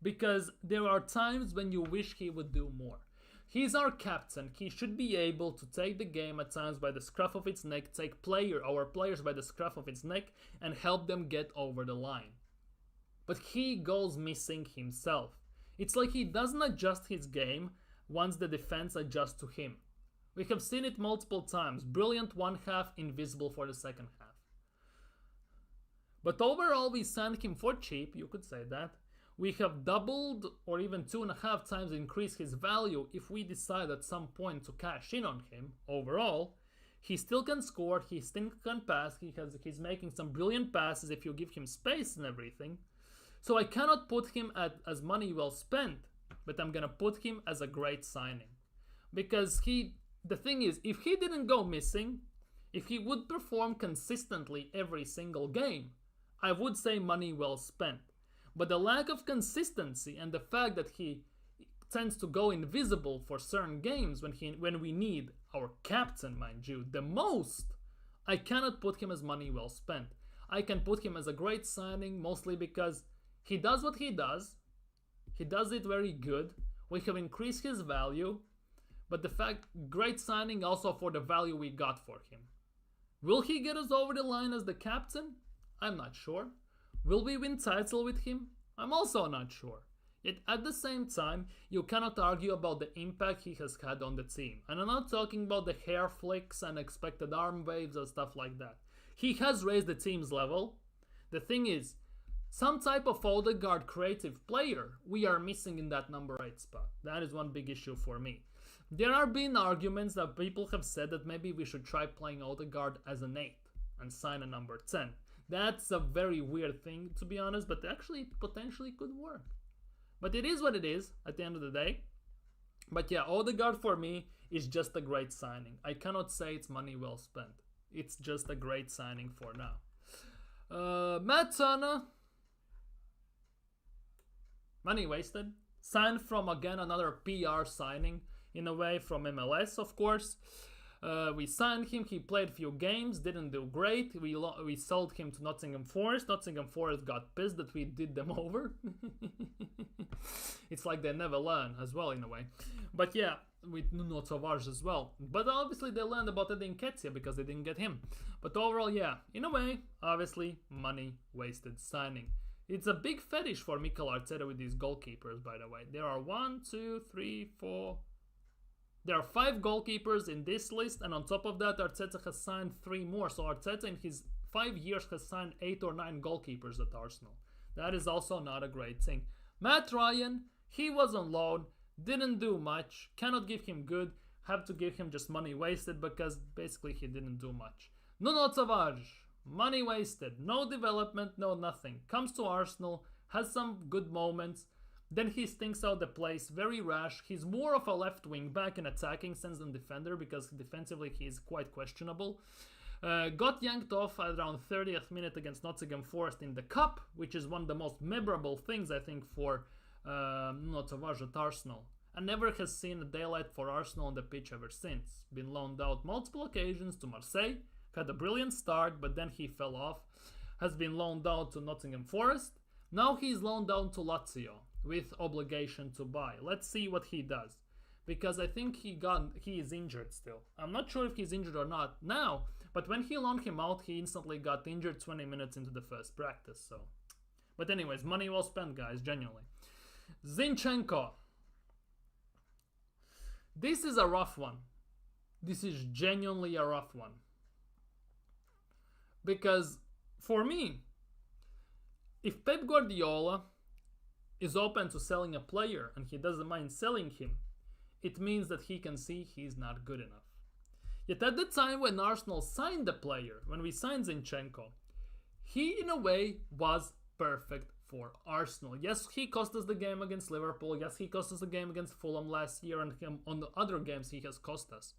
because there are times when you wish he would do more. He's our captain. He should be able to take the game at times by the scruff of its neck, take our players by the scruff of its neck and help them get over the line. But he goes missing himself. It's like he doesn't adjust his game once the defense adjusts to him. We have seen it multiple times. Brilliant one half, invisible for the second half. But overall, we signed him for cheap, you could say that. We have doubled or even 2.5 times increased his value if we decide at some point to cash in on him. Overall, he still can score, he still can pass, he's making some brilliant passes if you give him space and everything. So I cannot put him as money well spent, but I'm gonna put him as a great signing. Because the thing is, if he didn't go missing, if he would perform consistently every single game, I would say money well spent. But the lack of consistency and the fact that he tends to go invisible for certain games when we need our captain, mind you, the most, I cannot put him as money well spent. I can put him as a great signing mostly because he does what he does. He does it very good. We have increased his value. But great signing also for the value we got for him. Will he get us over the line as the captain? I'm not sure. Will we win title with him? I'm also not sure. Yet at the same time, you cannot argue about the impact he has had on the team. And I'm not talking about the hair flicks and expected arm waves and stuff like that. He has raised the team's level. The thing is, some type of Odegaard creative player we are missing in that number 8 spot. That is one big issue for me. There have been arguments that people have said that maybe we should try playing Odegaard as an 8 and sign a number 10. That's a very weird thing, to be honest, but actually it potentially could work. But it is what it is at the end of the day. But yeah, Odegaard for me is just a great signing. I cannot say it's money well spent. It's just a great signing for now. Matt Turner. Money wasted. Signed from, again, another PR signing, in a way, from MLS, of course. We signed him, he played a few games, didn't do great. We sold him to Nottingham Forest. Nottingham Forest got pissed that we did them over. It's like they never learn as well, in a way. But yeah, with Nuno Tavares as well. But obviously they learned about Edin Nketiah because they didn't get him. But overall, yeah, in a way, obviously, money wasted signing. It's a big fetish for Mikel Arteta with these goalkeepers, by the way. There are 1, 2, 3, 4... There are 5 goalkeepers in this list, and on top of that, Arteta has signed 3 more. So Arteta in his 5 years has signed 8 or 9 goalkeepers at Arsenal. That is also not a great thing. Matt Ryan, he was on loan, didn't do much, cannot give him good, have to give him just money wasted because basically he didn't do much. Nuno Tavares, money wasted, no development, no nothing. Comes to Arsenal, has some good moments, then he stinks out the place, very rash. He's more of a left wing back in attacking sense than defender because defensively he is quite questionable. Got yanked off at around 30th minute against Nottingham Forest in the Cup, which is one of the most memorable things I think for Nuno Tavares at Arsenal. And never has seen a daylight for Arsenal on the pitch ever since. Been loaned out multiple occasions to Marseille, had a brilliant start but then he fell off. Has been loaned out to Nottingham Forest. Now he's loaned down to Lazio with obligation to buy. Let's see what he does. Because I think he is injured still. I'm not sure if he's injured or not now, but when he loaned him out, he instantly got injured 20 minutes into the first practice. So, but anyways, money well spent, guys, genuinely. Zinchenko. This is a rough one. This is genuinely a rough one. Because for me, if Pep Guardiola is open to selling a player and he doesn't mind selling him, it means that he can see he's not good enough. Yet at the time when Arsenal signed the player, when we signed Zinchenko, he in a way was perfect for Arsenal. Yes, he cost us the game against Liverpool. Yes, he cost us the game against Fulham last year, and on the other games he has cost us.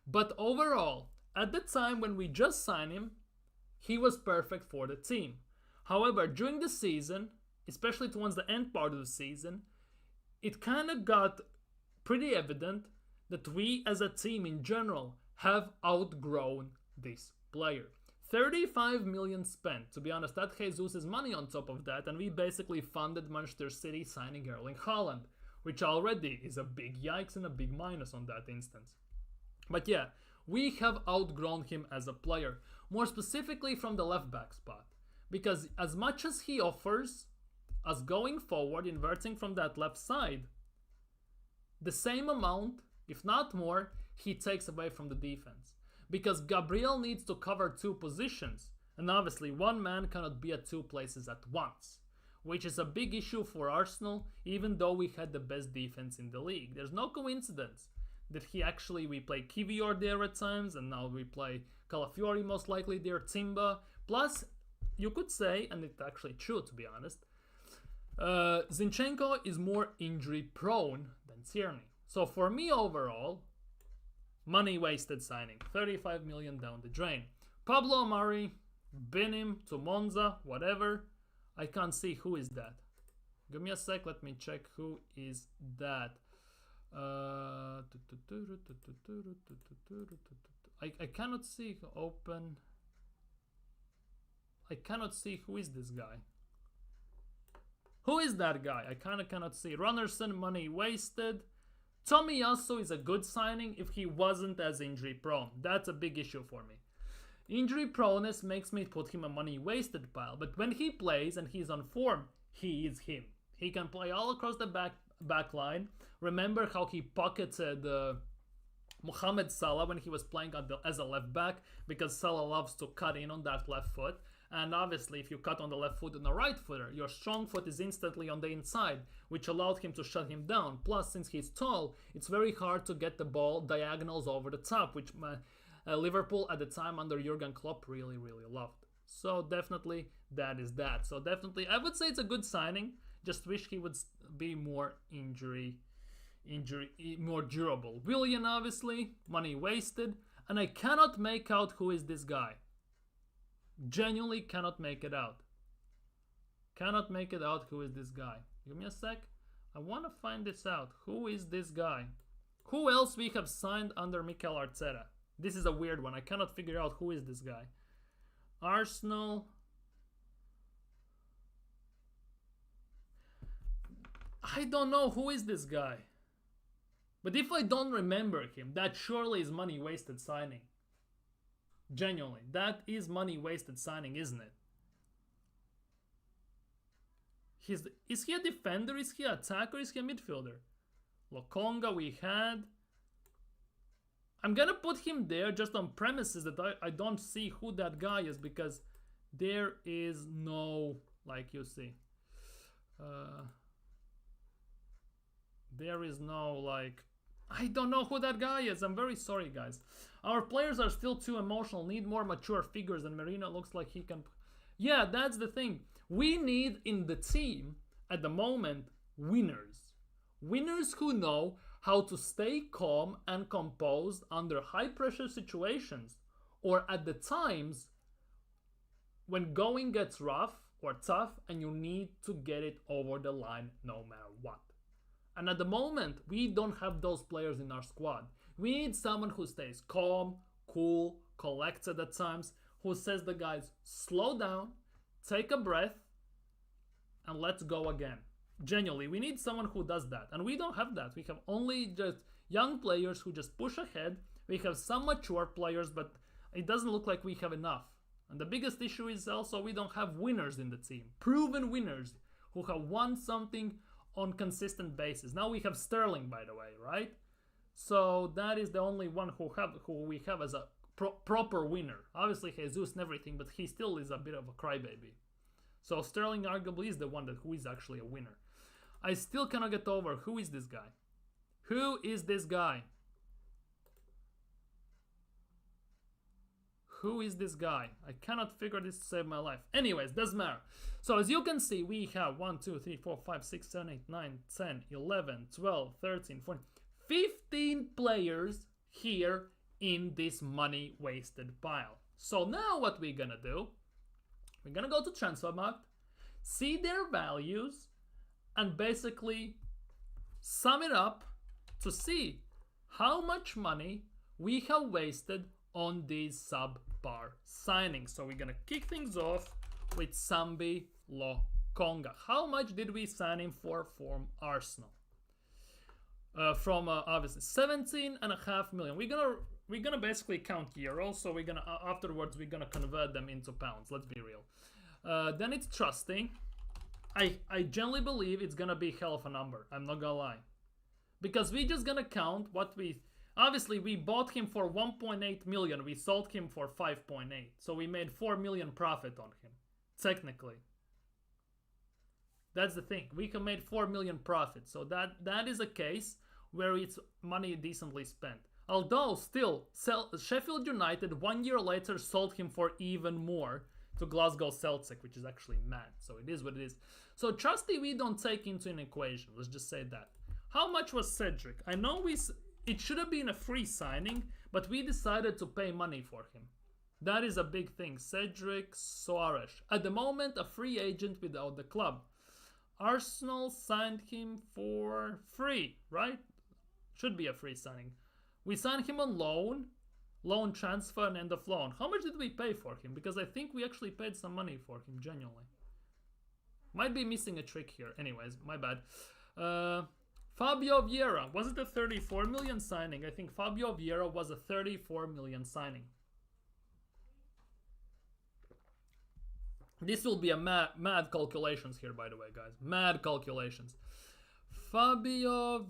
But overall, at the time when we just signed him, he was perfect for the team. However, during the season, especially towards the end part of the season, it kind of got pretty evident that we as a team in general have outgrown this player. 35 million spent. To be honest, that Jesus is money on top of that, and we basically funded Manchester City signing Erling Haaland, which already is a big yikes and a big minus on that instance. But yeah, we have outgrown him as a player, more specifically from the left back spot, because as much as he offers us going forward, inverting from that left side, the same amount, if not more, he takes away from the defense. Because Gabriel needs to cover two positions, and obviously one man cannot be at two places at once, which is a big issue for Arsenal, even though we had the best defense in the league. There's no coincidence that we play Kivior there at times, and now we play Calafiori most likely there, Timba. Plus, you could say, and it's actually true to be honest, Zinchenko is more injury prone than Tierney. So for me overall, money wasted signing. 35 million down the drain. Pablo Amari, bin him to Monza, whatever. I can't see who is that. Give me a sec, let me check who is that. I cannot see open. I cannot see who is this guy. Who is that guy? I cannot see. Runnerson, money wasted. Tomiyasu is a good signing if he wasn't as injury prone. That's a big issue for me. Injury proneness makes me put him a money wasted pile, but when he plays and he's on form, he is him. He can play all across the back line. Remember how he pocketed Mohamed Salah when he was playing as a left back, because Salah loves to cut in on that left foot. And obviously, if you cut on the left foot and the right footer, your strong foot is instantly on the inside, which allowed him to shut him down. Plus, since he's tall, it's very hard to get the ball diagonals over the top, which Liverpool at the time under Jurgen Klopp really, really loved. So definitely, that is that. So definitely, I would say it's a good signing. Just wish he would be more more durable. Willian, obviously, money wasted. And I cannot make out who is this guy. Genuinely cannot make it out. Cannot make it out who is this guy. Give me a sec. I want to find this out. Who is this guy? Who else we have signed under Mikel Arteta? This is a weird one. I cannot figure out who is this guy. Arsenal. I don't know who is this guy. But if I don't remember him, that surely is money wasted signing. Genuinely, that is money wasted signing, isn't it? Is he a defender? Is he an attacker? Is he a midfielder? Lokonga we had. I'm gonna put him there just on premises that I don't see who that guy is, because there is no, like you see. There is no, like, I don't know who that guy is. I'm very sorry, guys. Our players are still too emotional, need more mature figures, and Merino looks like he can... Yeah, that's the thing. We need in the team, at the moment, winners. Winners who know how to stay calm and composed under high-pressure situations, or at the times when going gets rough or tough and you need to get it over the line no matter what. And at the moment, we don't have those players in our squad. We need someone who stays calm, cool, collected at times, who says the guys, slow down, take a breath, and let's go again. Genuinely, we need someone who does that. And we don't have that. We have only just young players who just push ahead. We have some mature players, but it doesn't look like we have enough. And the biggest issue is also we don't have winners in the team. Proven winners who have won something on consistent basis. Now we have Sterling, by the way, right? So that is the only one who we have as a proper winner. Obviously Jesus and everything, but he still is a bit of a crybaby. So Sterling arguably is the one who is actually a winner. I still cannot get over who is this guy. Who is this guy? Who is this guy? I cannot figure this to save my life. Anyways, doesn't matter. So as you can see, we have 1, 2, 3, 4, 5, 6, 7, 8, 9, 10, 11, 12, 13, 14, 15 players here in this money wasted pile. So now what we're gonna do, we're gonna go to Transfermarkt, see their values, and basically sum it up to see how much money we have wasted on these subpar signings. So we're gonna kick things off with Sambi Lokonga. How much did we sign him for from Arsenal? From obviously 17.5 million. We're gonna basically count euros, so we're gonna afterwards we're gonna convert them into pounds. Let's be real. Then it's trusting. I generally believe it's gonna be hell of a number. I'm not gonna lie, because we just gonna count what we. Obviously, we bought him for 1.8 million. We sold him for 5.8. So we made 4 million profit on him. Technically. That's the thing. We can make 4 million profit. So that is a case where it's money decently spent. Although still, Sheffield United 1 year later sold him for even more to Glasgow Celtic, which is actually mad. So it is what it is. So Trusty we don't take into an equation. Let's just say that. How much was Cedric? I know it should have been a free signing, but we decided to pay money for him. That is a big thing. Cedric Soares. At the moment, a free agent without the club. Arsenal signed him for free, right? Should be a free signing. We signed him on loan transfer and end of loan. How much did we pay for him? Because I think we actually paid some money for him, genuinely. Might be missing a trick here. Anyways, my bad. Fabio Vieira, was it a 34 million signing? I think Fabio Vieira was a 34 million signing. This will be a mad calculations here, by the way, guys. Mad calculations. Fabio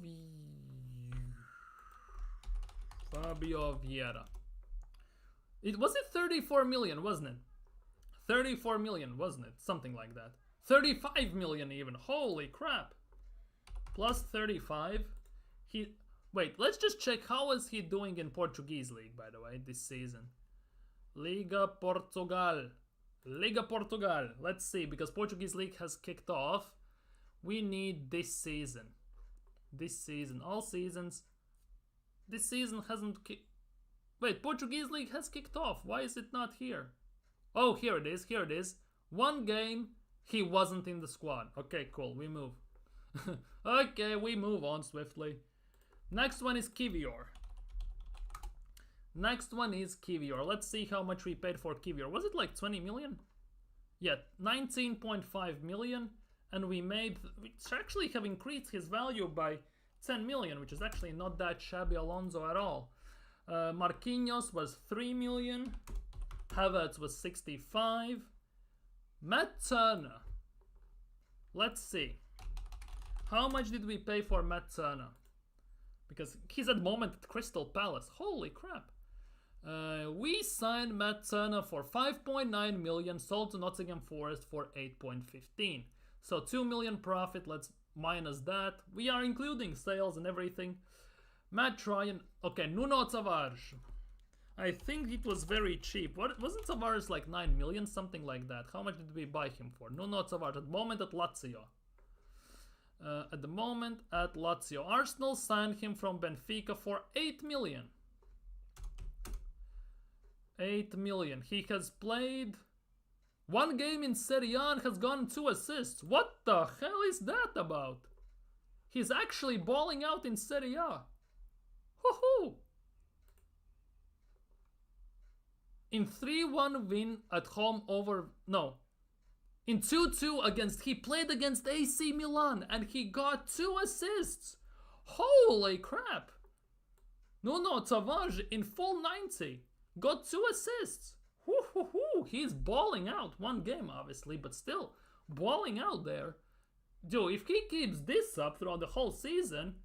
Vieira. It was it 34 million, wasn't it? 34 million, wasn't it? Something like that. 35 million even. Holy crap. Plus 35. Wait, let's just check how is he doing in Portuguese league, by the way, this season. Liga Portugal. Let's see, because Portuguese league has kicked off. We need this season. All seasons. This season hasn't Wait, Portuguese league has kicked off. Why is it not here? Oh, here it is. One game, he wasn't in the squad. Okay, cool, we move. Okay, we move on swiftly. Next one is Kivior. Let's see how much we paid for Kivior. Was it like 20 million? Yeah, 19.5 million. And we actually have increased his value by 10 million, which is actually not that shabby Alonso at all. Marquinhos was 3 million. Havertz was 65. Matt Turner. Let's see. How much did we pay for Matt Turner? Because he's at the moment at Crystal Palace. Holy crap. We signed Matt Turner for 5.9 million, sold to Nottingham Forest for 8.15. So 2 million profit, let's minus that. We are including sales and everything. Matt Ryan, okay, Nuno Tavares. I think it was very cheap. Wasn't Tavares like 9 million, something like that? How much did we buy him for? Nuno Tavares, at the moment at Lazio. Arsenal signed him from Benfica for 8 million. 8 million. He has played one game in Serie A and has gotten 2 assists. What the hell is that about? He's actually balling out in Serie A. Hoo-hoo! In 3-1 win at home over... No. In 2-2 against... He played against AC Milan and he got 2 assists. Holy crap. Nuno Tavares in full 90. Got 2 assists. Woo-hoo-hoo. He's balling out. One game, obviously, but still balling out there. Dude, if he keeps this up throughout the whole season,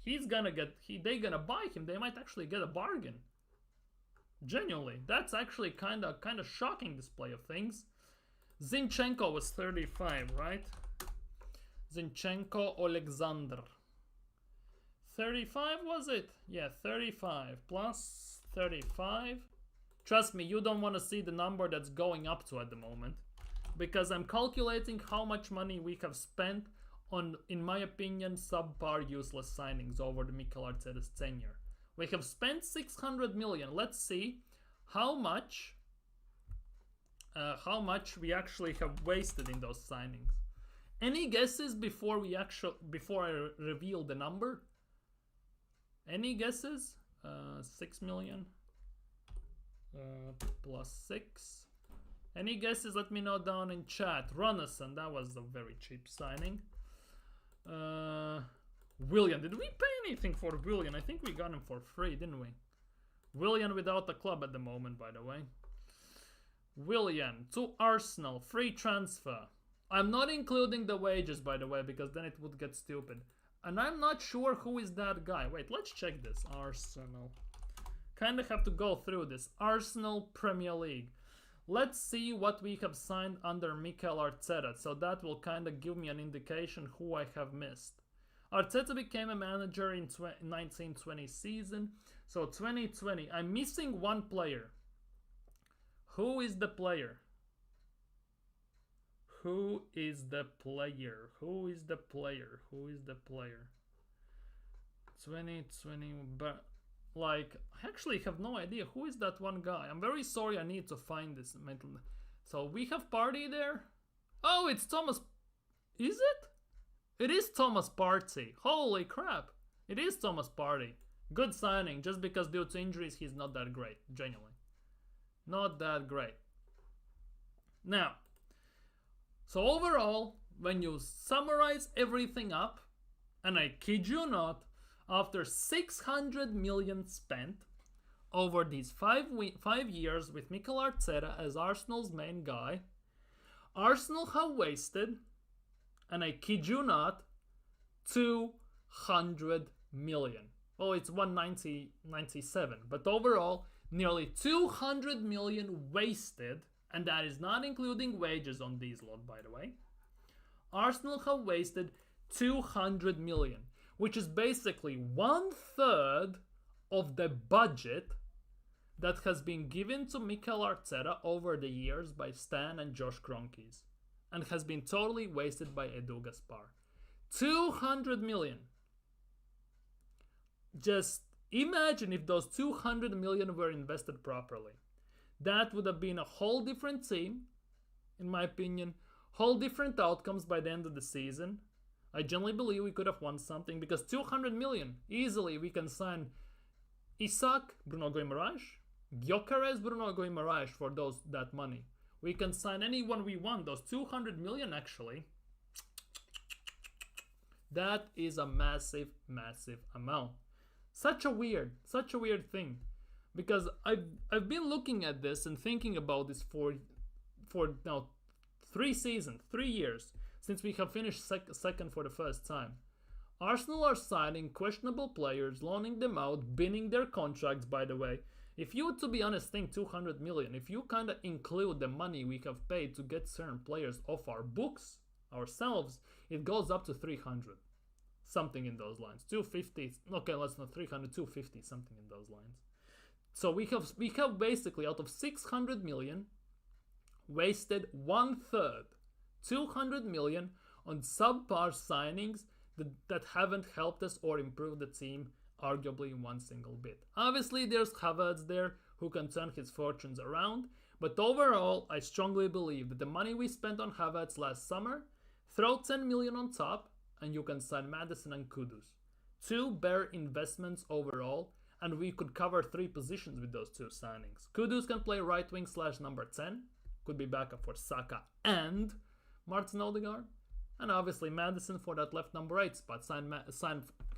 he's gonna get... They're gonna buy him. They might actually get a bargain. Genuinely. That's actually kind of shocking display of things. Zinchenko was 35, right? Zinchenko Alexander. 35 was it? Yeah, 35 plus 35. Trust me, you don't want to see the number that's going up to at the moment, because I'm calculating how much money we have spent on, in my opinion, subpar useless signings over the Mikel Arteta's tenure. We have spent 600 million. Let's see how much we actually have wasted in those signings. Any guesses before I reveal the number? Any guesses? 6 million plus 6. Any guesses? Let me know down in chat. Ronason, that was a very cheap signing. Willian, did we pay anything for Willian? I think we got him for free, didn't we? Willian without a club at the moment, by the way. Willian to Arsenal, free transfer. I'm not including the wages, by the way, because then it would get stupid. And I'm not sure who is that guy. Wait, let's check this. Arsenal. Kind of have to go through this. Arsenal Premier League. Let's see what we have signed under Mikel Arteta. So that will kind of give me an indication who I have missed. Arteta became a manager in 1920 season. So 2020. I'm missing one player. Who is the player? Who is the player? Who is the player? Who is the player? 2020, but like, I actually have no idea who is that one guy. I'm very sorry, I need to find this mental. So we have Partey there. Oh, it's Thomas. Is it? It is Thomas Partey. Holy crap. It is Thomas Partey. Good signing, just because due to injuries he's not that great, genuinely. Not that great. Now, so overall, when you summarize everything up, and I kid you not, after 600 million spent over these 5 years with Mikel Arteta as Arsenal's main guy, Arsenal have wasted, and I kid you not, 200 million. Well, it's 197, but overall, nearly 200 million wasted, and that is not including wages on these lot, by the way. Arsenal have wasted 200 million, which is basically 1/3 of the budget that has been given to Mikel Arteta over the years by Stan and Josh Kroenkes, and has been totally wasted by Edu Gaspar. 200 million. Just imagine if those 200 million were invested properly. That would have been a whole different team, in my opinion. Whole different outcomes by the end of the season. I genuinely believe we could have won something, because 200 million, easily we can sign Isak, Bruno Guimaraes, Gyökeres, Bruno Guimaraes for that money. We can sign anyone we want. Those 200 million actually. That is a massive, massive amount. Such a weird thing. Because I've been looking at this and thinking about this for now 3 years since we have finished second for the first time. Arsenal are signing questionable players, loaning them out, binning their contracts, by the way. If you, to be honest, think 200 million, if you kind of include the money we have paid to get certain players off our books, ourselves, it goes up to 300. Something in those lines. 250, okay, let's not 300, 250, something in those lines. So we have basically, out of 600 million, wasted 1/3, 200 million on subpar signings that haven't helped us or improved the team arguably one single bit. Obviously, there's Havertz there who can turn his fortunes around, but overall, I strongly believe that the money we spent on Havertz last summer, throw 10 million on top, and you can sign Maddison and Kudus. 2 bare investments overall, and we could cover 3 positions with those 2 signings. Kudus can play right wing / number 10, could be backup for Saka and Martin Odegaard, and obviously Maddison for that left number 8 spot.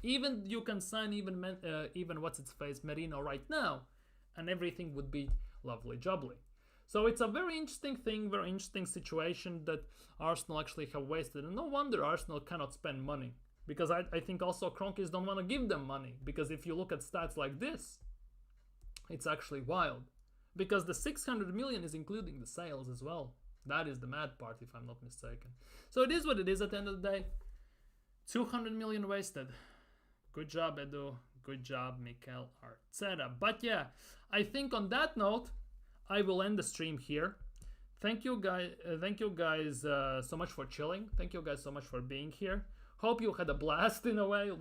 You can sign even what's its face Merino right now, and everything would be lovely jubbly. So it's a very interesting thing, very interesting situation that Arsenal actually have wasted, and no wonder Arsenal cannot spend money. Because I think also Kroenkes don't want to give them money. Because if you look at stats like this, it's actually wild. Because the 600 million is including the sales as well. That is the mad part, if I'm not mistaken. So it is what it is at the end of the day. 200 million wasted. Good job, Edu. Good job, Mikel Arteta. But yeah, I think on that note, I will end the stream here. Thank you guys so much for chilling. Thank you guys so much for being here. Hope you had a blast in a way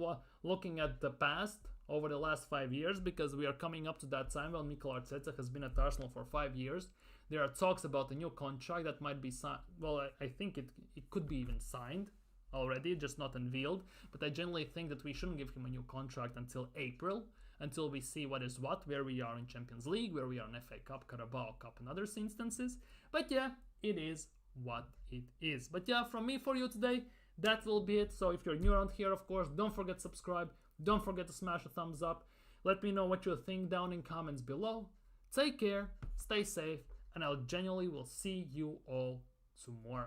looking at the past over the last 5 years, because we are coming up to that time when Mikel Arteta has been at Arsenal for 5 years. There are talks about a new contract that might be signed. Well, I think it could be even signed already, just not unveiled. But I generally think that we shouldn't give him a new contract until April, until we see what is what, where we are in Champions League, where we are in FA Cup, Carabao Cup, and other instances. But yeah, it is what it is. But yeah, from me for you today, that will be it. So if you're new around here, of course, don't forget to subscribe. Don't forget to smash a thumbs up. Let me know what you think down in comments below. Take care, stay safe, and I'll genuinely will see you all tomorrow.